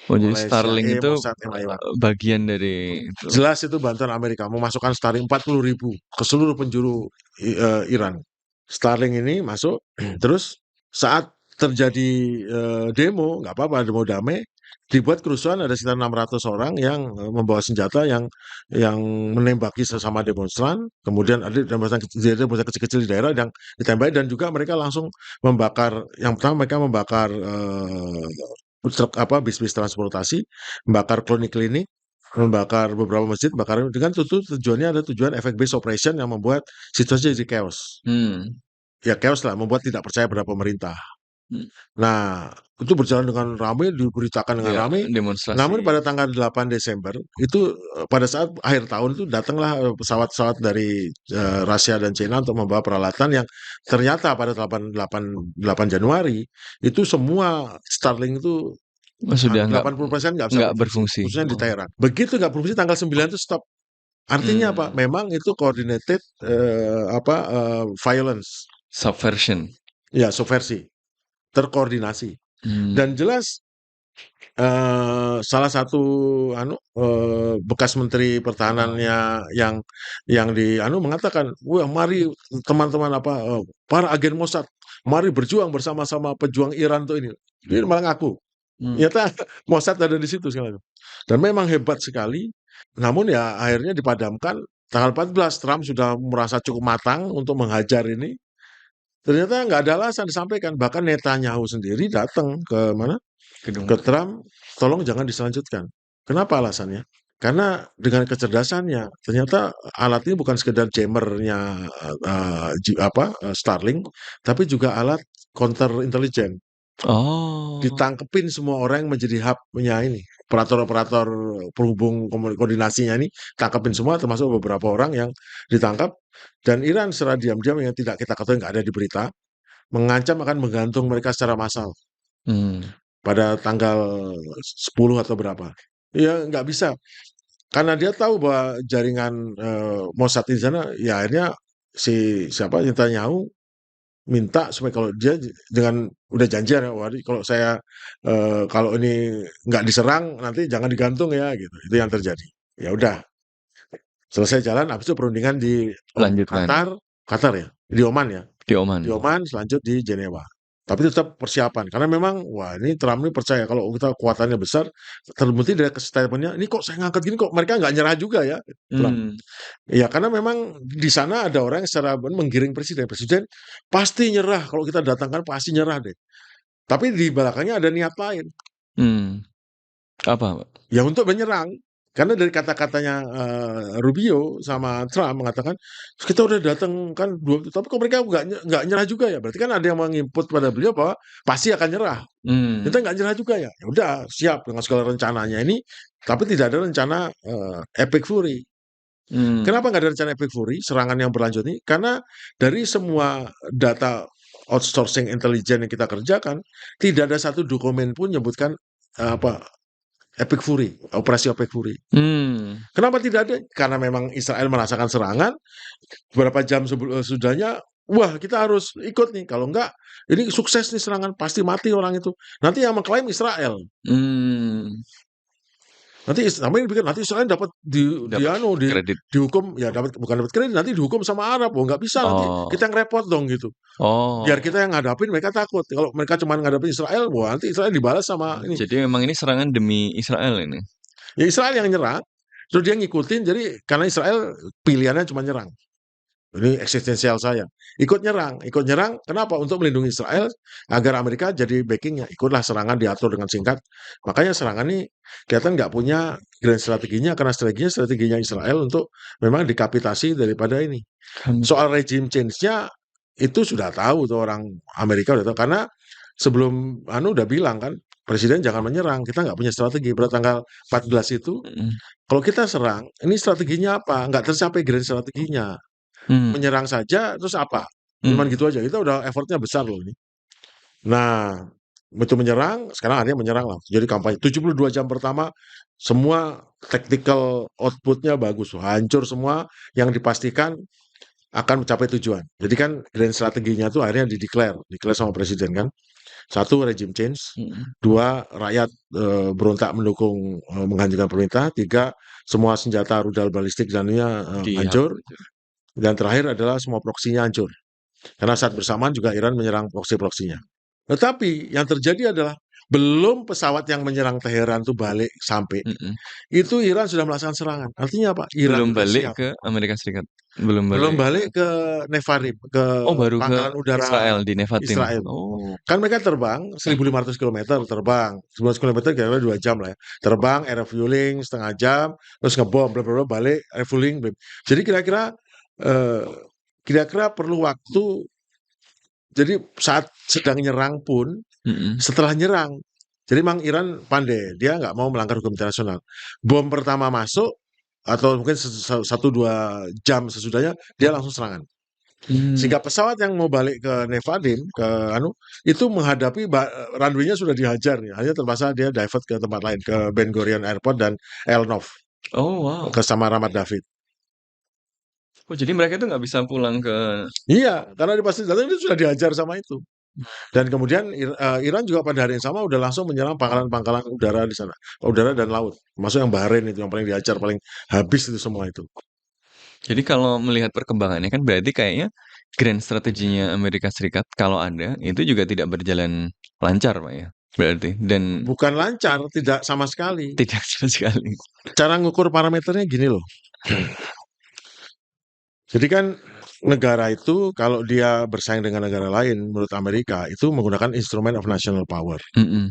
oh jadi oleh Starlink CIA, itu Mossad, MI1. bagian dari itu. Jelas itu bantuan Amerika memasukkan Starlink 40.000 ke seluruh penjuru Iran. Starlink ini masuk, terus saat terjadi demo, nggak apa-apa, demo damai, dibuat kerusuhan ada sekitar 600 orang yang membawa senjata yang menembaki sesama demonstran, kemudian ada demonstran kecil-kecil di daerah yang ditembaki dan juga mereka langsung membakar. Yang pertama mereka membakar truk bis-bis transportasi, membakar klinik-klinik, membakar beberapa masjid, bakar dengan tujuannya ada tujuan efek base operation yang membuat situasi jadi chaos. Ya chaos lah, membuat tidak percaya pada pemerintah. Nah, itu berjalan dengan ramai, diberitakan dengan Ya, ramai. demonstrasi. Namun pada tanggal 8 Desember itu pada saat akhir tahun itu datanglah pesawat-pesawat dari Rusia dan China untuk membawa peralatan yang ternyata pada 8 Januari itu semua Starlink itu Sudah 80% nggak bisa nggak berfungsi. khususnya di Teheran. Begitu nggak berfungsi tanggal 9 itu stop. Artinya apa? Memang itu coordinated violence. Subversion. Ya, subversi. Terkoordinasi. Dan jelas salah satu bekas menteri pertahanannya yang mengatakan, "Wah, mari teman-teman para agen Mossad, mari berjuang bersama-sama pejuang Iran untuk ini." Dia malah ngaku. Ternyata Mossad ada di situ segala. Dan memang hebat sekali. Namun ya akhirnya dipadamkan. Tanggal 14 Trump sudah merasa cukup matang untuk menghajar ini. Ternyata nggak ada alasan disampaikan. Bahkan Netanyahu sendiri datang ke mana? Ke Trump, tolong jangan diselanjutkan. Kenapa alasannya? Karena dengan kecerdasannya, ternyata alat ini bukan sekedar jammernya Starlink, tapi juga alat counter intelijen. Ditangkepin semua orang yang menjadi hub-nya ini. Operator-operator penghubung koordinasinya ini tangkepin semua, termasuk beberapa orang yang ditangkap. Dan Iran secara diam-diam yang tidak kita ketahui, nggak ada di berita, mengancam akan menggantung mereka secara massal. Pada tanggal 10 atau berapa. Ya nggak bisa. Karena dia tahu bahwa jaringan Mossad di sana, ya akhirnya siapa Netanyahu minta supaya kalau dia dengan udah janjian ya, kalau saya kalau ini nggak diserang nanti jangan digantung ya gitu. Itu yang terjadi. Ya udah. Selesai jalan, habis itu perundingan di Qatar ya, di Oman ya. Di Oman, selanjut di Jenewa. Tapi tetap persiapan karena memang wah ini Trump ini percaya kalau kita kuatannya besar, terbukti dari statement-nya, ini kok saya ngangkat gini kok mereka nggak nyerah juga ya. Trump. Ya karena memang di sana ada orang yang secara menggiring presiden. Presiden pasti nyerah kalau kita datangkan pasti nyerah deh. Tapi di belakangnya ada niat lain. Apa? Ya untuk menyerang. Karena dari kata-katanya Rubio sama Trump mengatakan kita udah datang kan tapi kok mereka nggak nyerah juga ya. Berarti kan ada yang menginput pada beliau bahwa pasti akan nyerah. Kita nggak nyerah juga ya. Ya udah siap dengan segala rencananya ini, tapi tidak ada rencana Epic Fury. Kenapa nggak ada rencana Epic Fury serangan yang berlanjut ini? Karena dari semua data outsourcing intelijen yang kita kerjakan, tidak ada satu dokumen pun menyebutkan Epic Fury, operasi Epic Fury. Kenapa tidak ada? Karena memang Israel merasakan serangan, beberapa jam sudahnya, wah kita harus ikut nih. Kalau enggak, ini sukses nih serangan, pasti mati orang itu. Nanti yang mengklaim Israel. Nanti Israel dapat dihukum, ya bukan dapat kredit, nanti dihukum sama Arab. Nggak bisa nanti kita yang repot dong gitu. Biar kita yang ngadapin, mereka takut. Kalau mereka cuma ngadapin Israel, wah nanti Israel dibalas sama ini. Jadi memang ini serangan demi Israel ini? Ya Israel yang nyerang, terus dia ngikutin. Jadi karena Israel pilihannya cuma nyerang. Ini eksistensial saya. Ikut nyerang. Kenapa? Untuk melindungi Israel agar Amerika jadi backingnya. Ikutlah serangan diatur dengan singkat. Makanya serangan ini kelihatan nggak punya grand strateginya karena strateginya Israel untuk memang dikapitasi daripada ini. Soal regime change-nya itu sudah tahu tuh orang Amerika udah tahu karena sebelum udah bilang kan presiden jangan menyerang, kita nggak punya strategi. Pada tanggal 14 itu kalau kita serang, ini strateginya apa? Nggak tercapai grand strateginya. Menyerang saja terus apa? Cuman gitu aja. Kita udah effortnya besar loh ini. Nah, begitu menyerang, sekarang akhirnya menyerang lah. Jadi kampanye 72 jam pertama semua tactical output-nya bagus, hancur semua yang dipastikan akan mencapai tujuan. Jadi kan grand strateginya tuh akhirnya declare sama presiden kan. 1 regime change, 2 rakyat berontak mendukung menghancurkan pemerintah, 3 semua senjata rudal balistik dan hancur. Dan terakhir adalah semua proksinya hancur. Karena saat bersamaan juga Iran menyerang proksi-proksinya. Tetapi yang terjadi adalah Belum pesawat yang menyerang Teheran tuh balik sampai, Mhm. itu Iran sudah melaksanakan serangan. Artinya apa? Iran Belum udah balik siap. ke Amerika Serikat? Belum Belum balik balik ke Nevarim, ke oh baru ke pangkalan udara Israel, di Nevatim? Israel. Oh. Kan mereka terbang 1.500 kilometer, terbang 11 kilometer kira-kira 2 jam lah ya. Terbang, air refueling setengah jam, terus ngebom, bla bla bla, balik, refueling. Jadi eh, kira-kira perlu waktu. Jadi saat sedang nyerang pun, Mhm. setelah nyerang, jadi memang Iran pandai, dia nggak mau melanggar hukum internasional. Bom pertama masuk atau mungkin 1-2 jam sesudahnya dia langsung serangan. Mmm. Sehingga pesawat yang mau balik ke Nevadim, ke itu menghadapi runway-nya sudah dihajar nih. Hanya terpaksa dia divert ke tempat lain, ke Ben Gurion Airport dan Elnov, Oh, wow. ke sama Ramat David. Oh, jadi mereka itu nggak bisa pulang ke Iya, karena di pasti datang itu sudah dihajar sama itu. Dan kemudian Iran juga pada hari yang sama udah langsung menyerang pangkalan-pangkalan udara di sana, udara dan laut. Masuk yang Bahrain itu yang paling dihajar, paling habis itu semua itu. Jadi kalau melihat perkembangannya kan berarti kayaknya grand strateginya Amerika Serikat kalau ada, itu juga tidak berjalan lancar, Pak, ya? Berarti dan Bukan lancar, tidak sama sekali. tidak sama sekali. Cara ngukur parameternya gini loh. Jadi kan negara itu kalau dia bersaing dengan negara lain menurut Amerika itu menggunakan instrumen of national power. Mhm.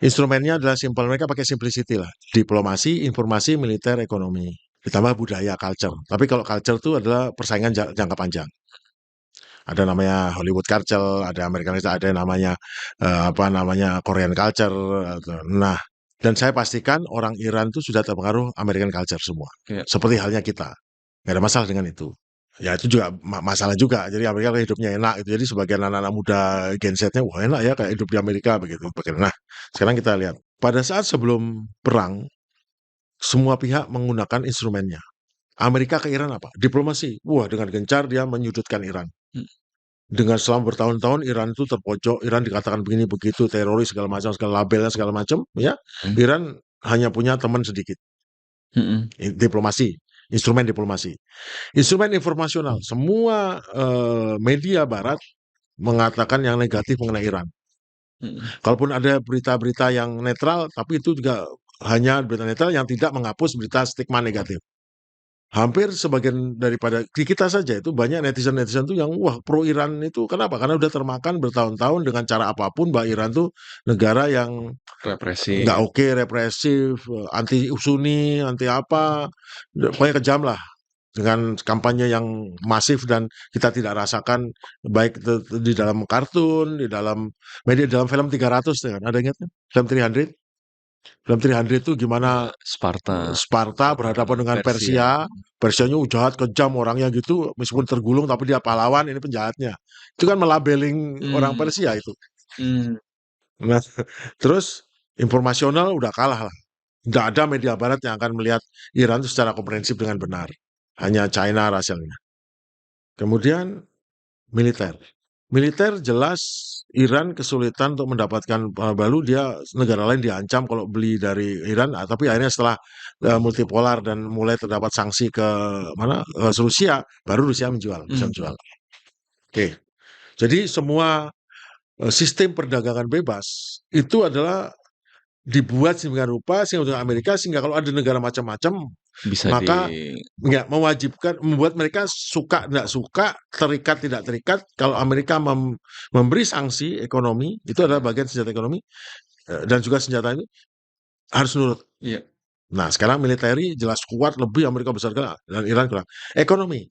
Instrumennya adalah simpel, mereka pakai simplicity lah. Diplomasi, informasi, militer, ekonomi. Ditambah budaya, culture. Tapi kalau culture itu adalah persaingan jangka panjang. Ada namanya Hollywood culture, ada American culture, ada namanya apa namanya Korean culture. Nah, dan saya pastikan orang Iran itu sudah terpengaruh American culture semua. Iya. Seperti halnya kita. Nggak ada masalah dengan itu. Ya itu juga masalah juga. Jadi Amerika hidupnya enak itu. Jadi sebagian anak-anak muda Gen Z-nya wah enak ya kayak hidup di Amerika begitu. Nah, sekarang kita lihat pada saat sebelum perang semua pihak menggunakan instrumennya. Amerika ke Iran apa? Diplomasi. Wah, dengan gencar dia menyudutkan Iran. Mhm. Dengan selama bertahun-tahun Iran itu terpojok, Iran dikatakan begini begitu, teroris segala macam, segala labelnya segala macam, ya. Mhm. Iran hanya punya teman sedikit. Mhm. Diplomasi, instrumen diplomasi. Instrumen informasional, semua media barat mengatakan yang negatif mengenai Iran. Mhm. Kalaupun ada berita-berita yang netral, tapi itu juga hanya berita netral yang tidak menghapus berita stigma negatif. Hampir sebagian daripada di kita saja itu banyak netizen-netizen tuh yang wah pro Iran itu kenapa? Karena udah termakan bertahun-tahun dengan cara apapun bahwa Iran tuh negara yang Represi. nggak oke, represif, anti Sunni, anti apa, pokoknya kejam lah. Dengan kampanye yang masif dan kita tidak rasakan baik di dalam kartun, di dalam media, dalam film 300 kan, ada ingat kan? Film 300? Film 300 itu gimana Sparta, Sparta berhadapan dengan Persia. Persia. Persianya jahat, kejam orangnya gitu, meskipun tergulung tapi dia pahlawan, ini penjahatnya. Itu kan melabeling orang Mmm. Persia itu. Mmm. Nah, terus informasional udah kalah lah. Nggak ada media barat yang akan melihat Iran itu secara komprehensif dengan benar. Hanya China raselnya. Kemudian militer. Militer jelas Iran kesulitan untuk mendapatkan balu dia negara lain diancam kalau beli dari Iran, tapi akhirnya setelah multipolar dan mulai terdapat sanksi ke mana Rusia, baru Rusia bisa menjual. Oke, jadi semua sistem perdagangan bebas itu adalah dibuat sedemikian rupa sehingga untuk Amerika sehingga kalau ada negara macam-macam Bisa maka di nggak mewajibkan membuat mereka suka tidak suka, terikat tidak terikat. Kalau Amerika memberi sanksi ekonomi, itu adalah bagian senjata ekonomi dan juga senjata itu harus nurut. Iya. Nah, sekarang militeri jelas kuat lebih Amerika besar dan Iran kurang. Ekonomi,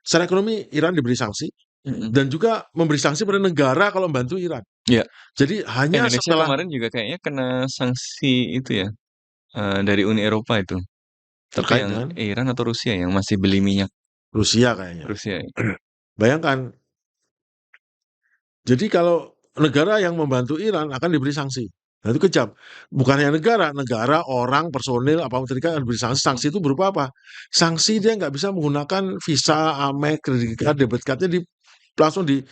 secara ekonomi Iran diberi sanksi Mhm. dan juga memberi sanksi pada negara kalau membantu Iran. Iya. Jadi hanya Indonesia setelah kemarin juga kayaknya kena sanksi itu ya, dari Uni Eropa itu. Tapi terkait yang dengan Iran atau Rusia yang masih beli minyak Rusia kayaknya. Rusia ya? Bayangkan, jadi kalau negara yang membantu Iran akan diberi sanksi. Nah itu kejam. Bukan hanya negara, orang, personil, apa mereka akan diberi sanksi. Sanksi itu berupa apa? Sanksi dia nggak bisa menggunakan visa, Amex, kredit card, debit cardnya langsung Blokir.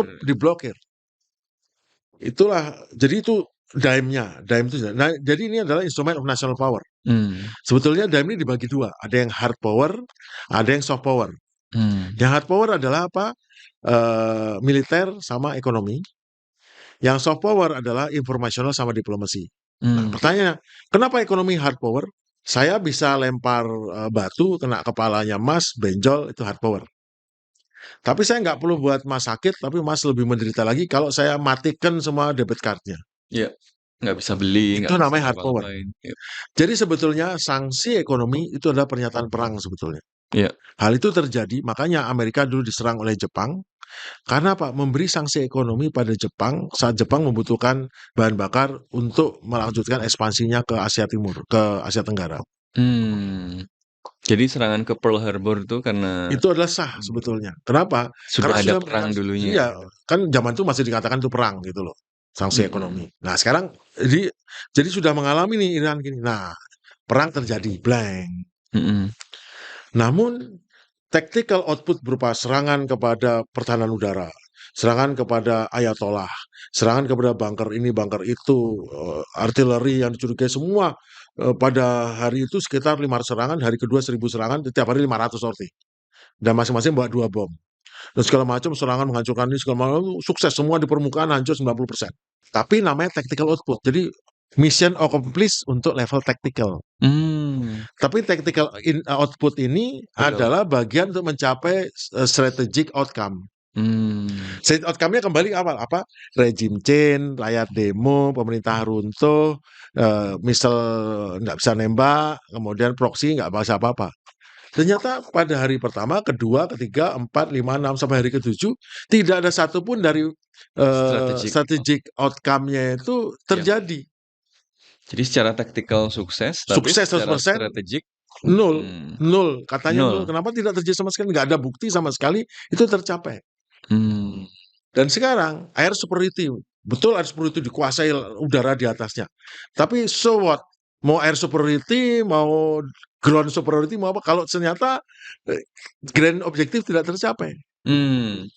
ditutup, diblokir. Itulah, jadi itu daimnya, daim itu. Nah, jadi ini adalah instrumen of national power. Mmm. Sebetulnya daim ini dibagi dua. Ada yang hard power, ada yang soft power. Mmm. Yang hard power adalah apa? Militer sama ekonomi. Yang soft power adalah informasional sama diplomasi. Nah, pertanyaannya, kenapa ekonomi hard power? Saya bisa lempar batu, kena kepalanya Mas, benjol, itu hard power. Tapi saya nggak perlu buat Mas sakit, tapi Mas lebih menderita lagi kalau saya matikan semua debit card-nya. Iya, nggak bisa beli, nggak Itu bisa namanya hard power. ngapa-ngapain. Iya. Jadi sebetulnya sanksi ekonomi itu adalah pernyataan perang sebetulnya. Iya. Hal itu terjadi, makanya Amerika dulu diserang oleh Jepang. Karena apa? Memberi sanksi ekonomi pada Jepang saat Jepang membutuhkan bahan bakar untuk melanjutkan ekspansinya ke Asia Timur, ke Asia Tenggara. Jadi serangan ke Pearl Harbor itu karena Itu adalah sah sebetulnya. Kenapa? sudah Karena ada sudah perang dulunya. iya, kan zaman itu masih dikatakan itu perang gitu loh, sanksi ekonomi. Nah sekarang jadi sudah mengalami nih Iran gini. Nah, perang terjadi, blank. Namun tactical output berupa serangan kepada pertahanan udara, serangan kepada Ayatollah, serangan kepada bunker ini, bunker itu, artileri yang dicurigai semua pada hari itu sekitar 500 serangan, hari kedua 1000 serangan, setiap hari 500 sorti. Dan masing-masing bawa 2 bom. Dan segala macam serangan menghancurkan ini, segala macam, sukses semua di permukaan hancur 90%. Tapi namanya tactical output. Jadi mission accomplished untuk level tactical. Tapi tactical output ini adalah bagian untuk mencapai strategic outcome. Strategic outcome-nya kembali apa? Regime change, rakyat demo, pemerintah runtuh, misal nggak bisa nembak, kemudian proxy nggak bisa apa-apa. Ternyata pada hari pertama, kedua, ketiga, 4, 5, 6 sampai hari ke-7 tidak ada satupun dari strategic outcome-nya itu terjadi. Jadi secara taktikal sukses, tapi Sukses secara 100%, strategik nol. Katanya nol. nol. Kenapa tidak terjadi sama sekali? Nggak ada bukti sama sekali itu tercapai. Dan sekarang air superiority, betul air superiority dikuasai udara di atasnya. Tapi so what? Mau air superiority, mau ground superiority, mau apa? Kalau ternyata grand objektif tidak tercapai.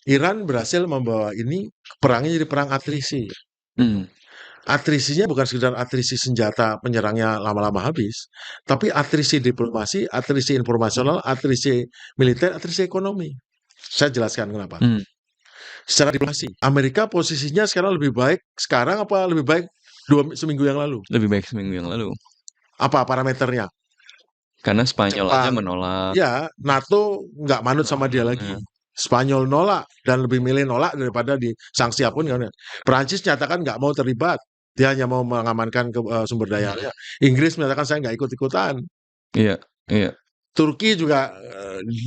Iran berhasil membawa ini perangnya jadi perang atrisi. Atrisinya bukan sekedar atrisi senjata penyerangnya lama-lama habis, tapi atrisi diplomasi, atrisi informasional, atrisi militer, atrisi ekonomi. Saya jelaskan kenapa. Secara diplomasi, Amerika posisinya sekarang lebih baik sekarang apa lebih baik seminggu yang lalu? Lebih baik seminggu yang lalu. Apa parameternya? Karena Spanyol aja Jepang, menolak. ya NATO nggak manut sama dia lagi. Spanyol nolak dan lebih milih nolak daripada disanksi apapun. Perancis nyatakan nggak mau terlibat, dia hanya mau mengamankan sumber dayanya. Inggris menyatakan saya nggak ikut-ikutan. Iya. Turki juga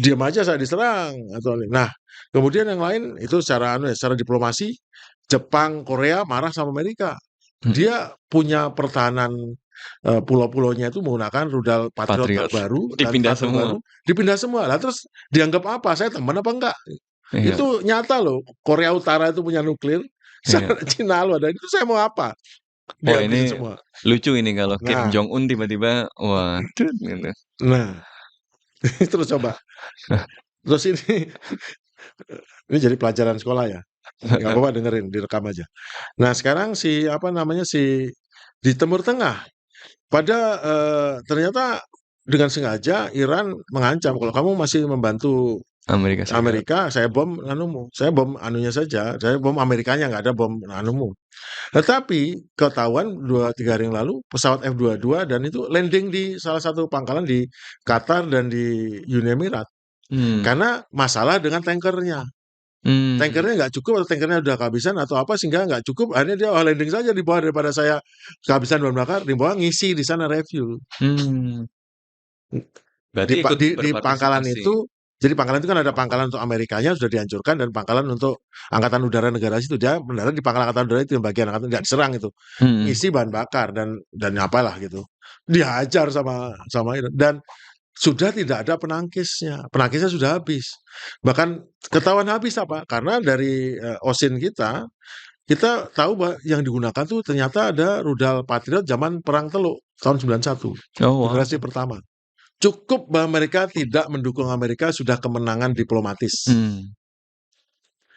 diam aja saya diserang. Nah, kemudian yang lain itu secara diplomasi, Jepang, Korea marah sama Amerika. Dia punya pertahanan pulau-pulaunya itu menggunakan rudal Patriot terbaru dan dipindah semua. Dipindah semua. Lah terus dianggap apa? Saya teman apa enggak? Iya. Itu nyata loh. Korea Utara itu punya nuklir, Cina lo ada. Itu saya mau apa? Wah ini semua. Lucu ini kalau Kim Jong Un tiba-tiba wah gitu. Nah, terus coba. Terus ini jadi pelajaran sekolah ya. Nggak apa-apa dengerin, direkam aja. Nah sekarang si di Timur Tengah, ternyata dengan sengaja Iran mengancam kalau kamu masih membantu Amerika, saya bom anumu, saya bom anunya saja, saya bom Amerikanya, nggak ada bom anumu. Tetapi ketahuan 2-3 hari yang lalu pesawat F-22 dan itu landing di salah satu pangkalan di Qatar dan di Uni Emirat. Karena masalah dengan tankernya. Tankernya nggak cukup atau tankernya udah kehabisan atau apa sehingga nggak cukup, akhirnya dia landing saja di bawah daripada saya kehabisan bahan bakar, di bawah ngisi di sana refuel. Berarti di pangkalan itu, jadi pangkalan itu kan ada pangkalan untuk Amerikanya sudah dihancurkan dan pangkalan untuk angkatan udara negara situ, dia mendarat di pangkalan angkatan udara itu yang bagian angkatan nggak diserang itu, ngisi bahan bakar dan apalah gitu, dihajar sama itu dan sudah tidak ada penangkisnya sudah habis, bahkan ketahuan habis apa karena dari OSIN kita tahu bahwa yang digunakan tuh ternyata ada rudal Patriot zaman perang Teluk tahun 91 generasi pertama. Cukup bahwa mereka tidak mendukung Amerika sudah kemenangan diplomatis.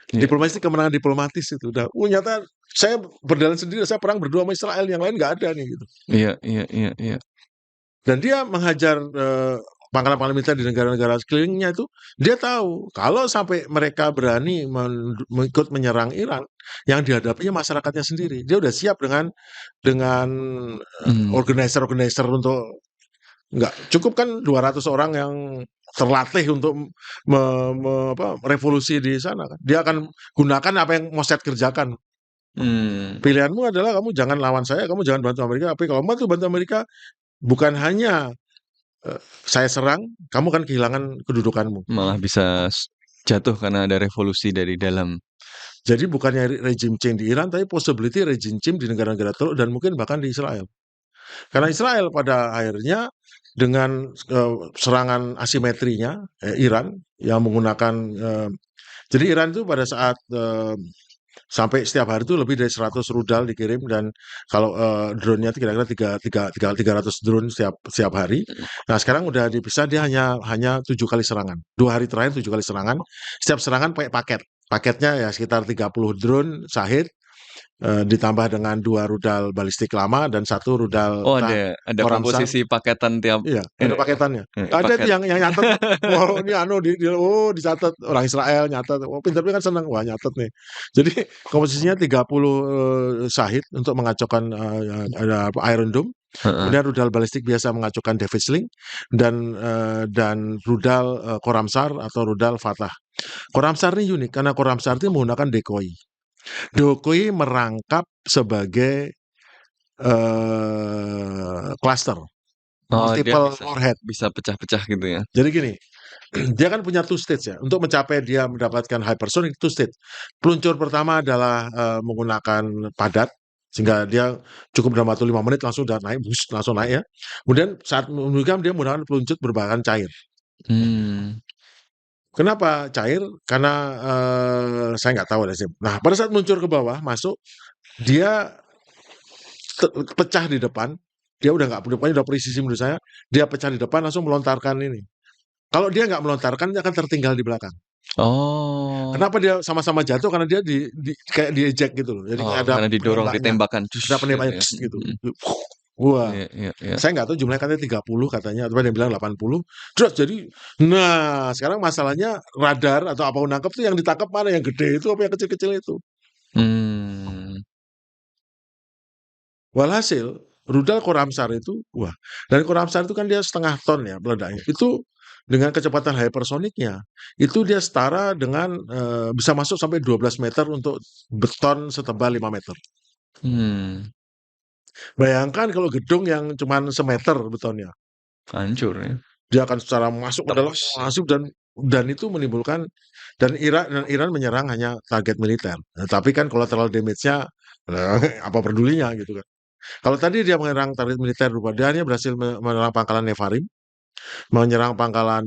Diplomasi kemenangan diplomatis itu udah. Nyata saya berjalan sendiri, saya perang berdua sama Israel, yang lain nggak ada nih gitu. Iya. Dan dia menghajar pangkalan-pangkalan militer di negara-negara sekelilingnya itu, dia tahu kalau sampai mereka berani ikut menyerang Iran, yang dihadapinya masyarakatnya sendiri. Dia udah siap dengan Hmm. organizer-organizer untuk nggak cukup kan 200 orang yang terlatih untuk revolusi di sana kan. Dia akan gunakan apa yang Mossad kerjakan. Hmm. Pilihanmu adalah kamu jangan lawan saya, kamu jangan bantu Amerika. Tapi kalau kamu bantu Amerika, bukan hanya saya serang, kamu kan kehilangan kedudukanmu. Malah bisa jatuh karena ada revolusi dari dalam. Jadi bukannya regime change di Iran, tapi possibility regime change di negara-negara Teluk dan mungkin bahkan di Israel. Karena Israel pada akhirnya dengan serangan asimetrinya Iran yang menggunakan jadi Iran itu pada saat sampai setiap hari itu lebih dari 100 rudal dikirim dan kalau drone-nya itu kira-kira 300 drone setiap hari. Nah, sekarang udah dipisah dia hanya 7 kali serangan. 2 hari terakhir 7 kali serangan. Setiap serangan pakai paket. Paketnya ya sekitar 30 drone Shahid ditambah dengan 2 rudal balistik lama dan 1 rudal Oh, ada Khoramshan. komposisi paketan tiap Iya, ada paketannya. Ada paket. tuh yang nyatet. Wow, ini dicatat orang Israel nyatet. Oh, pintar-pintar kan senang. Wah, nyatet nih. Jadi komposisinya 30 Shahid untuk mengacaukan ada Iron Dome. Kemudian rudal balistik biasa mengacaukan David Sling dan rudal Khoramshan atau rudal Fatah. Khoramshan ini unik karena Khoramshan itu menggunakan decoy. Decoy merangkap sebagai cluster. Oh, dia Multiple warhead. bisa pecah-pecah gitu ya. Jadi gini, dia kan punya 2 stage ya. Untuk mencapai dia mendapatkan hypersonic 2 stage. Peluncur pertama adalah menggunakan padat sehingga dia cukup dalam waktu 5 menit langsung udah naik, langsung naik ya. Kemudian saat menunjukkan dia menggunakan peluncur berbahan cair. Kenapa cair? Karena saya nggak tahu sih. Nah, pada saat meluncur ke bawah masuk, dia pecah di depan. Dia udah nggak depannya udah presisi menurut saya. Dia pecah di depan langsung melontarkan ini. Kalau dia nggak melontarkan, dia akan tertinggal di belakang. Oh. Kenapa dia sama-sama jatuh? Karena dia kayak diejek gitu loh. Jadi ada Karena didorong penembaknya. ditembakkan. Ada penembaknya gitu. Wah, saya nggak tahu jumlahnya katanya 30 katanya, atau ada yang bilang 80. Terus jadi, nah sekarang masalahnya radar atau apa nangkep tuh yang ditangkap mana yang gede itu apa yang kecil-kecil itu. Walhasil rudal Khoramshan itu, wah, dan Khoramshan itu kan dia 1/2 ton ya meledaknya. Itu dengan kecepatan hypersonicnya, itu dia setara dengan bisa masuk sampai 12 meter untuk beton setebal 5 meter. Bayangkan kalau gedung yang cuma semeter betonnya. Hancur ya. Dia akan secara masuk ke dalam masuk dan itu menimbulkan dan Iran menyerang hanya target militer. Nah, tapi kan collateral damage-nya apa pedulinya gitu kan. Kalau tadi dia menyerang target militer dia hanya berhasil menyerang pangkalan Nevarim, menyerang pangkalan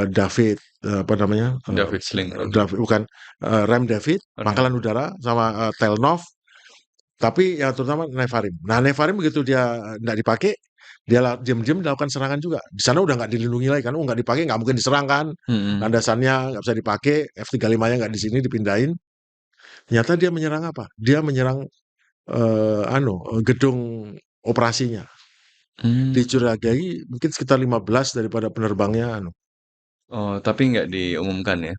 David apa namanya? David Sling. Bukan Rem David, pangkalan udara sama Telnov. Tapi yang terutama Nevarim. Nah, Nevarim begitu dia nggak dipakai, dia diam-diam melakukan serangan juga. Di sana udah nggak dilindungi lagi kan, nggak dipakai nggak mungkin diserang kan. Landasannya nggak bisa dipakai, F-35-nya nggak di sini dipindahin. Ternyata dia menyerang apa? Dia menyerang gedung operasinya. Dicurigai mungkin sekitar 15 daripada penerbangnya Oh, tapi nggak diumumkan ya?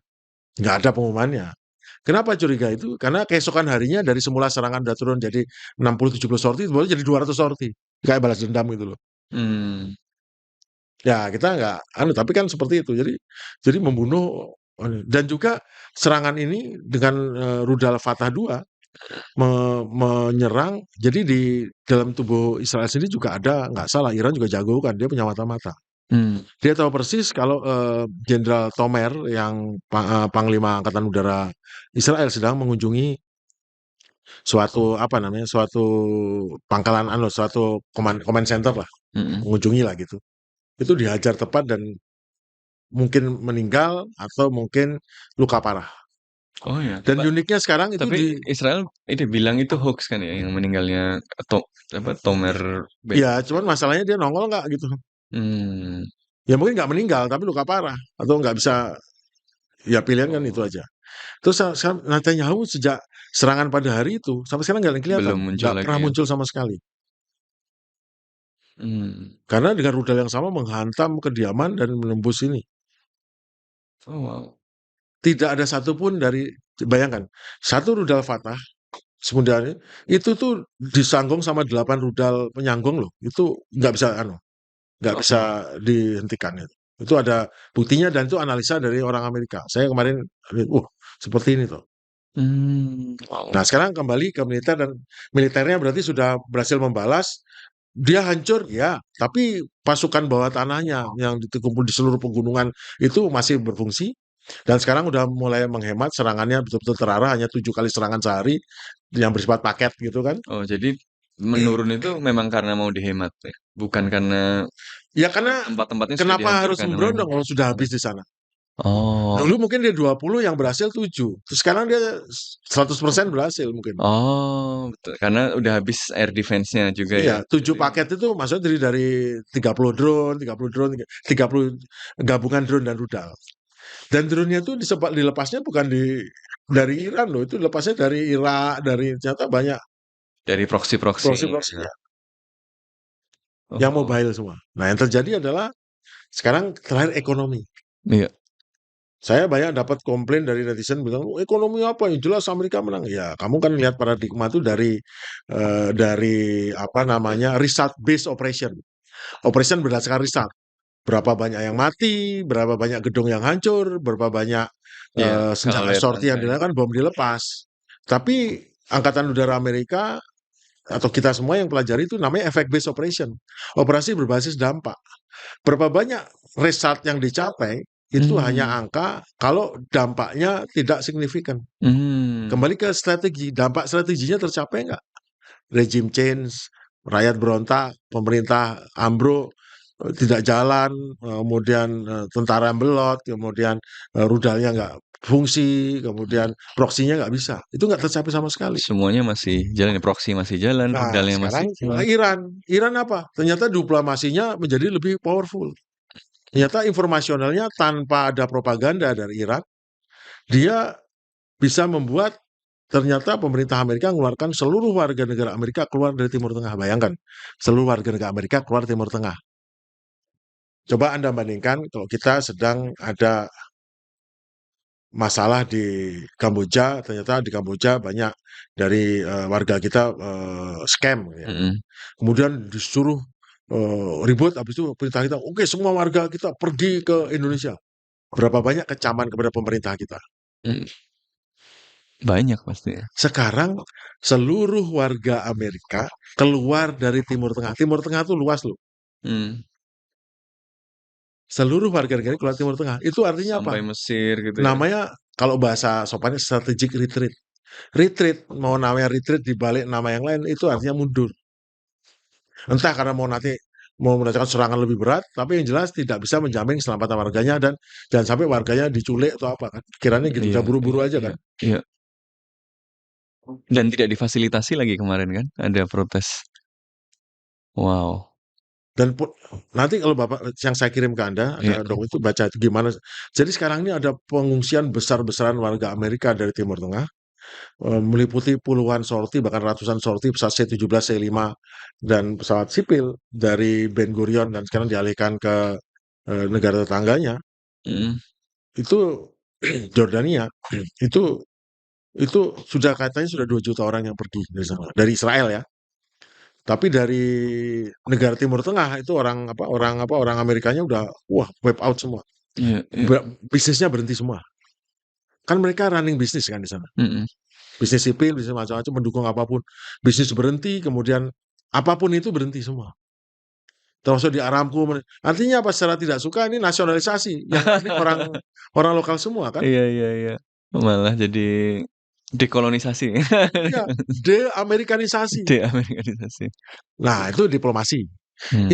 Nggak ada pengumumannya. Kenapa curiga itu? Karena keesokan harinya dari semula serangan udah turun jadi 60-70 sorti, baru jadi 200 sorti. Kayak balas dendam gitu loh. Ya kita nggak tapi kan seperti itu. Jadi membunuh dan juga serangan ini dengan rudal Fatah 2 menyerang. Jadi di dalam tubuh Israel sendiri juga ada, nggak salah Iran juga jago kan, dia punya mata-mata. Dia tahu persis kalau Jenderal Tomer yang Panglima Angkatan Udara Israel sedang mengunjungi suatu pangkalan suatu command center lah, mengunjungi lah gitu. Itu dihajar tepat dan mungkin meninggal atau mungkin luka parah. Oh ya. Dan uniknya sekarang itu tapi Israel itu bilang itu hoax kan ya yang meninggalnya Tomer. Ya, cuman masalahnya dia nongol nggak gitu. Ya mungkin nggak meninggal tapi luka parah atau nggak bisa. Ya pilihan kan itu aja. Terus Netanyahu sejak serangan pada hari itu sampai sekarang nggak kelihatan, nggak pernah muncul sama sekali. Mmm. Karena dengan rudal yang sama menghantam kediaman dan menembus ini. Oh, wow. Tidak ada satupun dari bayangkan, satu rudal Fatah sebenarnya itu tuh disanggung sama 8 rudal penyanggung loh, itu nggak bisa Oh. dihentikan itu. Itu ada buktinya dan itu analisa dari orang Amerika. Saya kemarin lihat, seperti ini tuh. Wow. Nah, sekarang kembali ke militer dan militernya berarti sudah berhasil membalas. Dia hancur, ya, tapi pasukan bawah tanahnya yang dikumpul di seluruh pegunungan itu masih berfungsi. Dan sekarang udah mulai menghemat serangannya betul-betul terarah hanya 7 kali serangan sehari yang bersifat paket gitu kan. Oh, jadi menurun itu memang karena mau dihemat ya? Bukan karena Ya karena tempat-tempatnya sudah kenapa harus dihancurkan memang? memberondong kalau sudah habis di sana? Oh. Dulu mungkin dia 20 yang berhasil 7. Terus sekarang dia 100% berhasil mungkin. Oh, betul. Karena udah habis air defense-nya juga Iya, ya. 7 Jadi paket itu maksudnya terdiri dari 30 drone, 30 gabungan drone dan rudal. Dan drone-nya itu dilepasnya bukan dari Iran loh, itu lepasnya dari Irak, dari ternyata banyak dari proksi-proksi. proksi-proksi ya, yang Oh, mobile semua. Nah, yang terjadi adalah sekarang terakhir ekonomi. iya. Saya banyak dapat komplain dari netizen bilang, ekonomi apa yang jelas Amerika menang. Ya, kamu kan lihat paradigma itu dari apa namanya result based operation. Operation berdasarkan result. Berapa banyak yang mati, berapa banyak gedung yang hancur, berapa banyak Iya, kalau senjata lihat sorti yang angkanya. dilakukan, bom dilepas. Tapi Angkatan Udara Amerika atau kita semua yang pelajari itu namanya effect based operation. Operasi berbasis dampak. Berapa banyak result yang dicapai itu hanya Hmm. angka kalau dampaknya tidak signifikan. Hmm. Kembali ke strategi, dampak strateginya tercapai nggak? Regime change, rakyat berontak, pemerintah ambruk, tidak jalan, kemudian tentara belot, kemudian rudalnya nggak fungsi, kemudian proksinya nggak bisa. Itu nggak tercapai sama sekali. Semuanya masih jalan ya, proksi masih jalan, Nah, rudalnya masih sekarang jalan. Iran. Iran apa? Ternyata diplomasinya menjadi lebih powerful. Ternyata informasionalnya tanpa ada propaganda dari Iran, dia bisa membuat ternyata pemerintah Amerika mengeluarkan seluruh warga negara Amerika keluar dari Timur Tengah. Bayangkan, seluruh warga negara Amerika keluar Timur Tengah. Coba Anda bandingkan kalau kita sedang ada masalah di Kamboja, ternyata di Kamboja banyak dari warga kita scam, ya. Mm-mm. Kemudian disuruh ribut, habis itu perintah kita, oke semua warga kita pergi ke Indonesia. Berapa banyak kecaman kepada pemerintah kita. Mm. Banyak pasti ya. Sekarang seluruh warga Amerika keluar dari Timur Tengah. Timur Tengah itu luas loh. Hmm. Seluruh warga negara keluar Timur Tengah. Itu artinya apa? Sampai Mesir gitu ya. Namanya kalau bahasa sopannya strategic retreat. Retreat, mau namanya retreat di balik nama yang lain, itu artinya mundur. Entah karena mau melakukan serangan lebih berat, tapi yang jelas tidak bisa menjamin keselamatan warganya dan jangan sampai warganya diculik atau apa kan. Kiranya gitu, Iya, udah buru-buru aja iya, kan. iya. Dan tidak difasilitasi lagi kemarin kan? Ada protes. Wow. Dan nanti kalau Bapak yang saya kirim ke Anda, Iya. ada dong itu baca itu gimana. Jadi sekarang ini ada pengungsian besar-besaran warga Amerika dari Timur Tengah, meliputi puluhan sorti, bahkan ratusan sorti pesawat C-17, C-5, dan pesawat sipil dari Ben Gurion dan sekarang dialihkan ke negara tetangganya. Mm. Itu Jordania, itu sudah katanya sudah 2 juta orang yang pergi dari sana, dari Israel ya. Tapi dari negara Timur Tengah itu orang Amerikanya udah wah wipe out semua. Iya, iya. Bisnisnya berhenti semua. Kan mereka running bisnis kan di sana. Mm-mm. Bisnis sipil, bisnis macam-macam mendukung apapun. Bisnis berhenti, kemudian apapun itu berhenti semua. Termasuk di Aramco. Artinya apa? Secara tidak suka ini nasionalisasi. Yang ini orang orang lokal semua kan? Iya, iya, iya. Malah jadi dekolonisasi. Ya, deamerikanisasi. Deamerikanisasi. Nah, itu diplomasi. Hmm.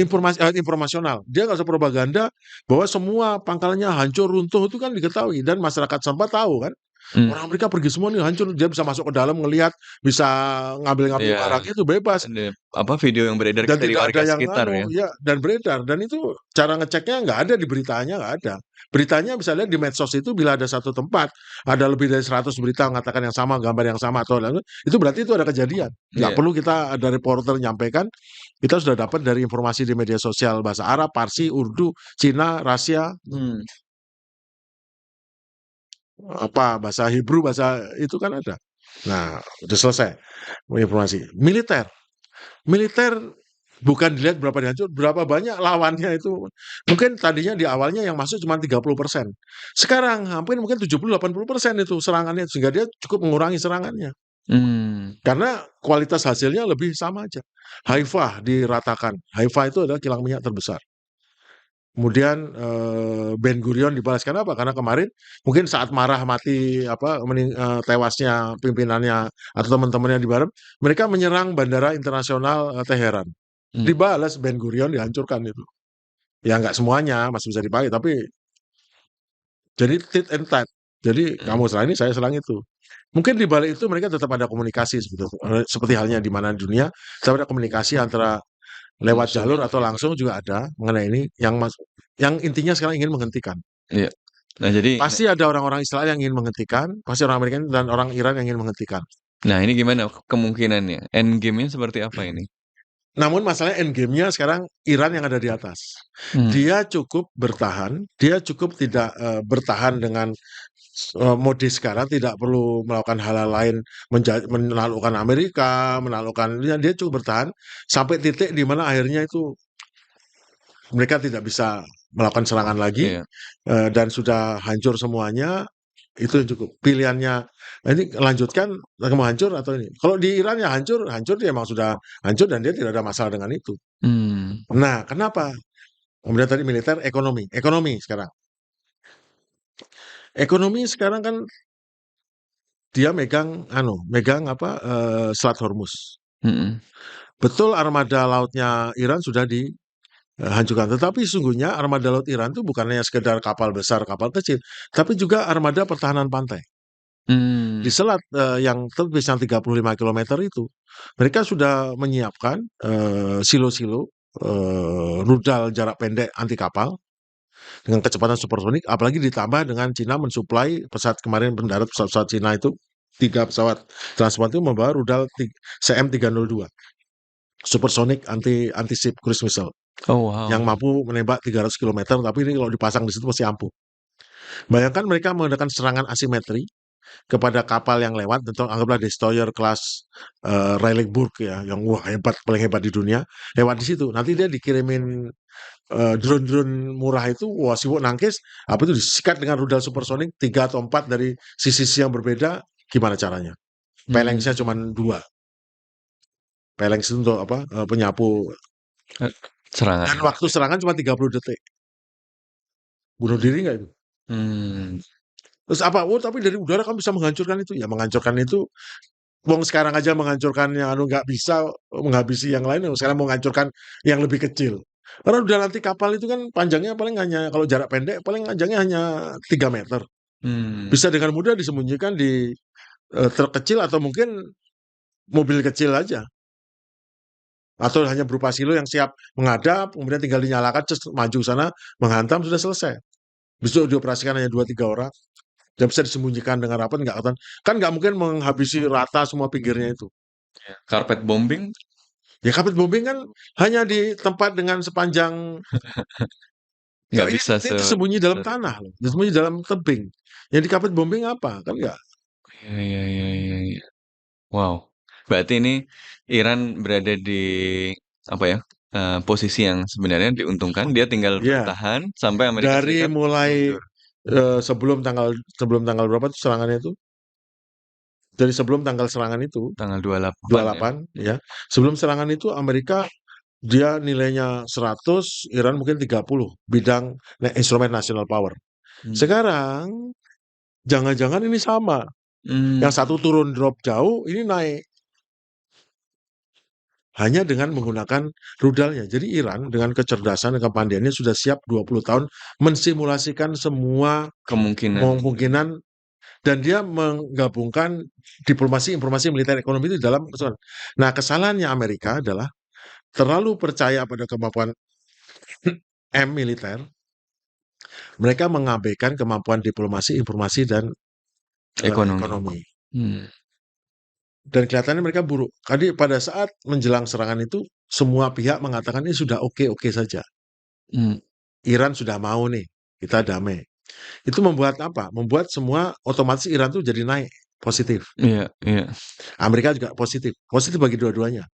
Informasional. Dia nggak usah propaganda bahwa semua pangkalnya hancur runtuh itu kan diketahui dan masyarakat sempat tahu kan. Orang Amerika pergi semua nih, hancur. Dia bisa masuk ke dalam ngelihat, bisa ngambil-ngambil Iya, barang itu bebas. ada video yang beredar Dan dari tidak warga ada yang sekitar ya? ya, dan beredar. Dan itu cara ngeceknya nggak ada di beritanya, nggak ada. Beritanya bisa lihat di medsos itu bila ada satu tempat, ada lebih dari 100 berita mengatakan yang sama, gambar yang sama atau lain, itu berarti itu ada kejadian. Nggak Iya. perlu kita ada reporter nyampaikan, kita sudah dapat dari informasi di media sosial bahasa Arab, Parsi, Urdu, Cina, Rasia, Hmm. bahasa Hebrew, bahasa itu kan ada. Nah, udah selesai informasi. Militer. Militer bukan dilihat berapa dihancur, berapa banyak lawannya itu. Mungkin tadinya di awalnya yang masuk cuma 30%. Sekarang hampir mungkin 70-80% itu serangannya, sehingga dia cukup mengurangi serangannya. Hmm. Karena kualitas hasilnya lebih sama aja. Haifa diratakan. Haifa itu adalah kilang minyak terbesar. Kemudian Ben Gurion dibalas, kenapa? Karena kemarin mungkin saat marah mati tewasnya pimpinannya atau teman-temannya di barat, mereka menyerang bandara internasional Teheran. Hmm. Dibalas Ben Gurion, dihancurkan itu. Ya nggak semuanya masih bisa dipakai, tapi jadi tit and tat. Jadi kamu serang ini, saya serang itu. Mungkin di balik itu mereka tetap ada komunikasi sebetulnya. Seperti halnya di mana dunia, tetap ada komunikasi antara lewat Musuh jalur gitu atau ya? langsung juga ada mengenai ini yang intinya sekarang ingin menghentikan. Iya. Nah jadi Pasti ada orang-orang Israel yang ingin menghentikan, pasti orang Amerika dan orang Iran yang ingin menghentikan. ini gimana kemungkinannya? End game-nya seperti apa ini? Namun masalahnya end game-nya sekarang Iran yang ada di atas. Dia cukup bertahan, dia cukup tidak bertahan dengan mode sekarang, tidak perlu melakukan hal-hal lain, menaklukkan Amerika, dia cukup bertahan sampai titik di mana akhirnya itu mereka tidak bisa melakukan serangan lagi, Iya. dan sudah hancur semuanya. Itu cukup pilihannya. Nah, ini lanjutkan, mau hancur atau ini. Kalau di Iran ya hancur dia emang sudah hancur dan dia tidak ada masalah dengan itu. Hmm. Nah, kenapa? Kemudian tadi militer, ekonomi sekarang. Ekonomi sekarang kan dia megang Selat Hormuz. Mm-mm. Betul armada lautnya Iran sudah dihancurkan, tetapi sesungguhnya armada laut Iran itu bukan hanya sekedar kapal besar, kapal kecil, tapi juga armada pertahanan pantai. Hmm. Di selat yang tebis yang 35 kilometer itu, mereka sudah menyiapkan silo-silo rudal jarak pendek anti kapal dengan kecepatan supersonik, apalagi ditambah dengan Cina mensuplai pesawat kemarin mendarat, pesawat Cina itu 3 pesawat transport itu membawa rudal CM302 supersonik anti-ship cruise missile Oh wow. yang mampu menembak 300 km, tapi ini kalau dipasang di situ pasti ampuh. Bayangkan mereka mengadakan serangan asimetri kepada kapal yang lewat, tentu anggaplah destroyer kelas Relicburg ya, yang wah hebat, paling hebat di dunia, lewat di situ. Nanti dia dikirimin drone-drone murah itu, wah sibuk nangkis, apa itu disikat dengan rudal supersonik 3 atau 4 dari sisi yang berbeda, gimana caranya? Pelengsnya cuma 2. Pelengs itu untuk penyapu. Serangan. Dan waktu serangan cuma 30 detik. Bunuh diri nggak itu? Terus apa? Oh, tapi dari udara kamu bisa menghancurkan itu. Ya menghancurkan itu, wong sekarang aja menghancurkan yang nggak bisa menghabisi yang lain, sekarang mau menghancurkan yang lebih kecil. Karena udah nanti kapal itu kan panjangnya paling hanya, kalau jarak pendek paling panjangnya hanya 3 meter. Bisa dengan mudah disembunyikan di truk kecil atau mungkin mobil kecil aja. Atau hanya berupa silo yang siap menghadap, kemudian tinggal dinyalakan, maju sana, menghantam, sudah selesai. Besok dioperasikan hanya 2-3 orang. Dan bisa disembunyikan dengan rapat, nggak kelihatan. Kan nggak mungkin menghabisi rata semua pinggirnya itu. Carpet bombing? Ya carpet bombing kan hanya di tempat dengan sepanjang, ya Nggak ini bisa tersembunyi dalam tanah loh, tersembunyi dalam tebing. Yang di carpet bombing apa? Kan nggak. Iya. Wow. Berarti ini Iran berada di apa ya? Posisi yang sebenarnya diuntungkan. Dia tinggal Ya, bertahan sampai Amerika dari Serikat mulai mundur. sebelum tanggal berapa tuh serangannya itu? Dari sebelum tanggal serangan itu, Tanggal 28 ya. 28 ya. Sebelum serangan itu Amerika dia nilainya 100, Iran mungkin 30 bidang instrumen national power. Sekarang jangan-jangan ini sama. Yang satu turun drop jauh, ini naik. Hanya dengan menggunakan rudalnya. Jadi Iran dengan kecerdasan dan kepandaiannya sudah siap 20 tahun mensimulasikan semua Kemungkinan. kemungkinan dan dia menggabungkan diplomasi, informasi, militer, ekonomi itu dalam kesatuan. Nah, kesalahannya Amerika adalah terlalu percaya pada kemampuan militer, mereka mengabaikan kemampuan diplomasi, informasi, dan Ekonomi. ekonomi. Hmm. Dan kelihatannya mereka buruk. Jadi pada saat menjelang serangan itu, semua pihak mengatakan ini sudah oke-oke saja. Hmm. Iran sudah mau nih, kita damai. Itu membuat apa? Membuat semua otomatis Iran tuh jadi naik, positif. Iya, iya. Amerika juga positif. Positif bagi dua-duanya.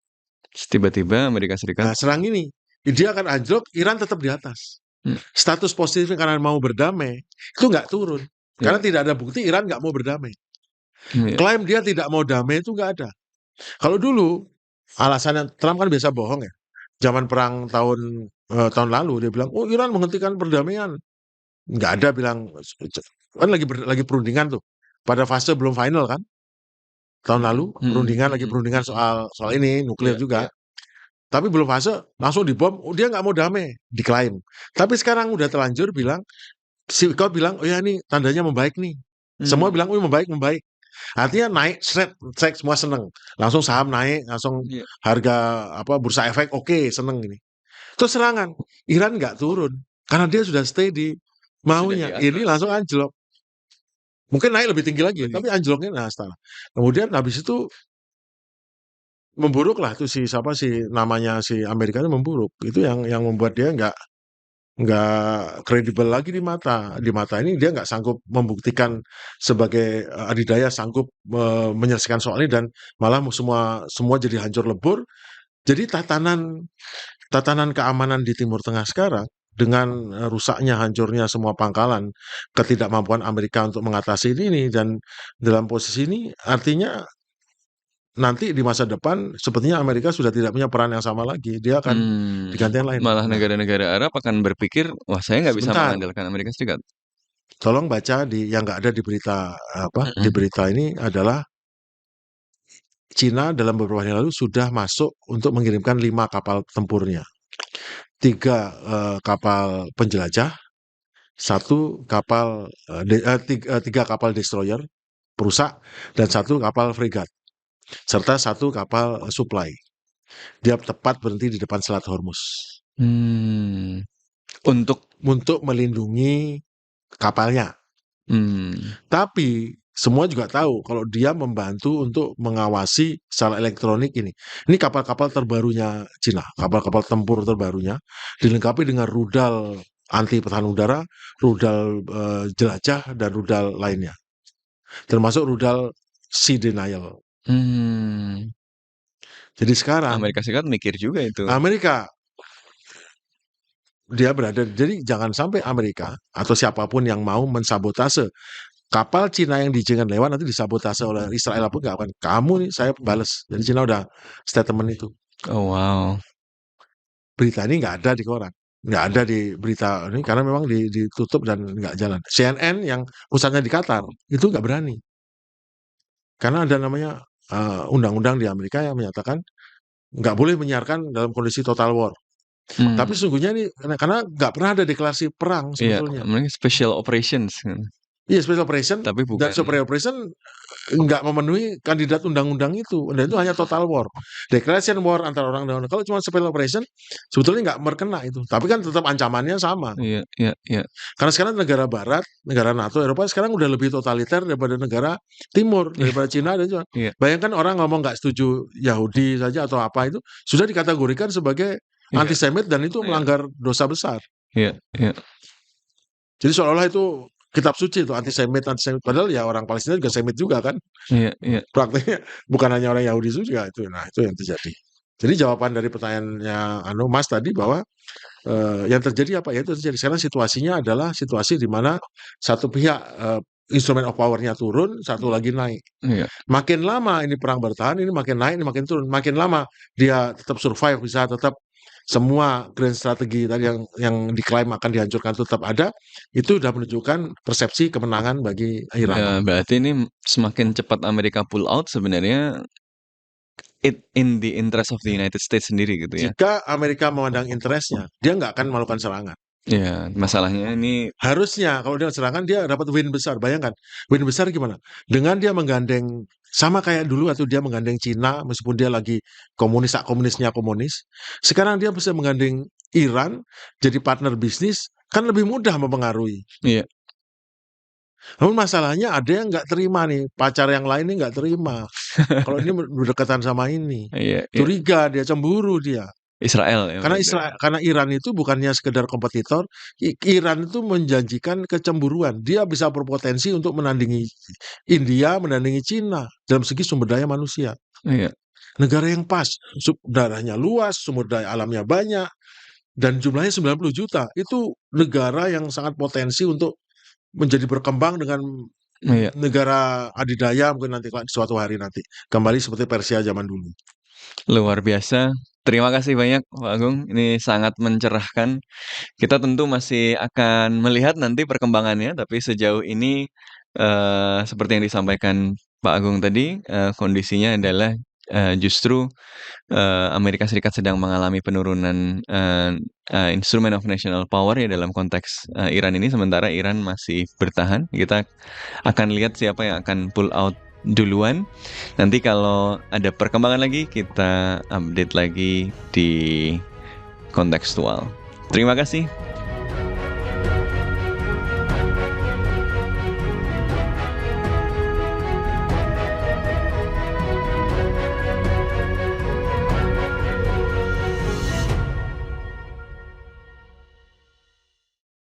Terus tiba-tiba Amerika Serikat. Nah, serang ini, dia akan anjlok, Iran tetap di atas. Hmm. Status positifnya karena mau berdamai, itu nggak turun. Karena Iya, tidak ada bukti Iran nggak mau berdamai. iya. Klaim dia tidak mau damai itu nggak ada. Kalau dulu, alasannya Trump kan biasa bohong ya. Zaman perang tahun lalu, dia bilang, oh Iran menghentikan perdamaian. Nggak ada bilang, kan lagi perundingan tuh. Pada fase belum final kan, tahun lalu, lagi perundingan soal ini, nuklir Iya, juga. iya. Tapi belum fase, langsung dibom, dia nggak mau damai, diklaim. Tapi sekarang udah terlanjur bilang, si kau bilang, oh ya ini tandanya membaik nih. Semua bilang, oh membaik. Artinya naik, straight, semua seneng. Langsung saham naik, langsung Iya. harga bursa efek oke, seneng ini. Terus serangan, Iran nggak turun karena dia sudah stay di maunya. Sudah di Ini atas. langsung anjlok. Mungkin naik lebih tinggi lagi, tapi anjloknya nah setelah. Kemudian habis itu memburuk lah tuh si namanya si Amerika itu memburuk. Itu yang membuat dia nggak kredibel lagi di mata ini, dia nggak sanggup membuktikan sebagai adidaya sanggup menyelesaikan soal ini, dan malah semua jadi hancur lebur. Jadi tatanan keamanan di Timur Tengah sekarang dengan rusaknya, hancurnya semua pangkalan, ketidakmampuan Amerika untuk mengatasi ini, dan dalam posisi ini artinya nanti di masa depan sepertinya Amerika sudah tidak punya peran yang sama lagi. Dia akan diganti yang lain. Malah Nah, negara-negara Arab akan berpikir, wah saya nggak bisa sebentar, mengandalkan Amerika Serikat. tolong baca yang nggak ada di berita di berita ini adalah Cina dalam beberapa hari lalu sudah masuk untuk mengirimkan 5 kapal tempurnya, 3 kapal penjelajah, 1 kapal 3 kapal destroyer perusak, dan 1 kapal fregat, serta 1 kapal supply. Dia tepat berhenti di depan Selat Hormuz. Untuk melindungi kapalnya. Tapi semua juga tahu kalau dia membantu untuk mengawasi secara elektronik ini. Ini kapal-kapal terbarunya Cina, kapal-kapal tempur terbarunya, dilengkapi dengan rudal anti pertahanan udara, rudal jelajah, dan rudal lainnya. Termasuk rudal sea denial. Jadi sekarang Amerika Serikat mikir juga itu. Amerika dia berada, jadi jangan sampai Amerika atau siapapun yang mau mensabotase kapal Cina yang diizinkan lewat nanti disabotase oleh Israel pun nggak akan. Kamu nih saya balas. Jadi Cina udah statement itu. Oh wow. Berita ini nggak ada di koran, nggak ada di berita ini karena memang ditutup dan nggak jalan. CNN yang pusatnya di Qatar itu nggak berani karena ada namanya undang-undang di Amerika yang menyatakan nggak boleh menyiarkan dalam kondisi total war. Tapi sesungguhnya ini karena nggak pernah ada deklarasi perang Iya, sebetulnya. namanya special operations. Iya, special operation, Tapi dan bukan. special operation nggak memenuhi kandidat undang-undang itu, dan itu hanya total war. Declaration war antara orang dengan orang. Kalau cuma special operation, sebetulnya nggak berkena itu. Tapi kan tetap ancamannya sama. Iya, iya, iya. Karena sekarang negara Barat, negara NATO, Eropa sekarang udah lebih totaliter daripada negara Timur, daripada Cina dan juga. Iya. Bayangkan orang ngomong nggak setuju Yahudi saja atau apa itu sudah dikategorikan sebagai antisemit, dan itu melanggar dosa besar. Iya, iya. Jadi seolah-olah itu kitab suci itu antisemit. Padahal ya orang Palestina juga semit juga kan. Iya, iya. Prakteknya bukan hanya orang Yahudi juga itu. Nah, itu yang terjadi. Jadi jawaban dari pertanyaannya Mas tadi bahwa yang terjadi apa ya, itu terjadi. Sekarang situasinya adalah situasi di mana satu pihak instrument of power-nya turun, satu lagi naik. Iya. Makin lama ini perang bertahan, ini makin naik, ini makin turun. Makin lama dia tetap survive, bisa tetap semua grand strategi tadi yang diklaim akan dihancurkan tetap ada, itu sudah menunjukkan persepsi kemenangan bagi Iran. Ya, berarti ini semakin cepat Amerika pull out sebenarnya it in the interest of the United States sendiri gitu ya. Jika Amerika memandang interestnya, dia nggak akan melakukan serangan. Iya, masalahnya ini Harusnya kalau dia serangan dia dapat win besar, bayangkan. Win besar gimana? Dengan dia menggandeng sama kayak dulu waktu dia menggandeng Cina meskipun dia lagi komunis, sak komunisnya komunis. Sekarang dia bisa menggandeng Iran jadi partner bisnis, kan lebih mudah mempengaruhi. iya, Namun masalahnya ada yang nggak terima nih, pacar yang lain ini nggak terima. Kalau ini berdekatan sama ini. iya, iya. Curiga dia, cemburu dia. Israel ya berarti. Karena Iran itu bukannya sekedar kompetitor, Iran itu menjanjikan kecemburuan. Dia bisa berpotensi untuk menandingi India, menandingi Cina dalam segi sumber daya manusia. Iya, Negara yang pas, darahnya luas, sumber daya alamnya banyak, dan jumlahnya 90 juta. Itu negara yang sangat potensi untuk menjadi berkembang dengan iya. negara adidaya mungkin nanti suatu hari nanti. Kembali seperti Persia zaman dulu. Luar biasa. Terima kasih banyak Pak Agung, ini sangat mencerahkan. Kita tentu masih akan melihat nanti perkembangannya, tapi sejauh ini, seperti yang disampaikan Pak Agung tadi, kondisinya adalah, justru, Amerika Serikat sedang mengalami penurunan, instrument of national power ya dalam konteks, Iran ini, sementara Iran masih bertahan. Kita akan lihat siapa yang akan pull out duluan. Nanti kalau ada perkembangan lagi, kita update lagi di kontekstual. Terima kasih.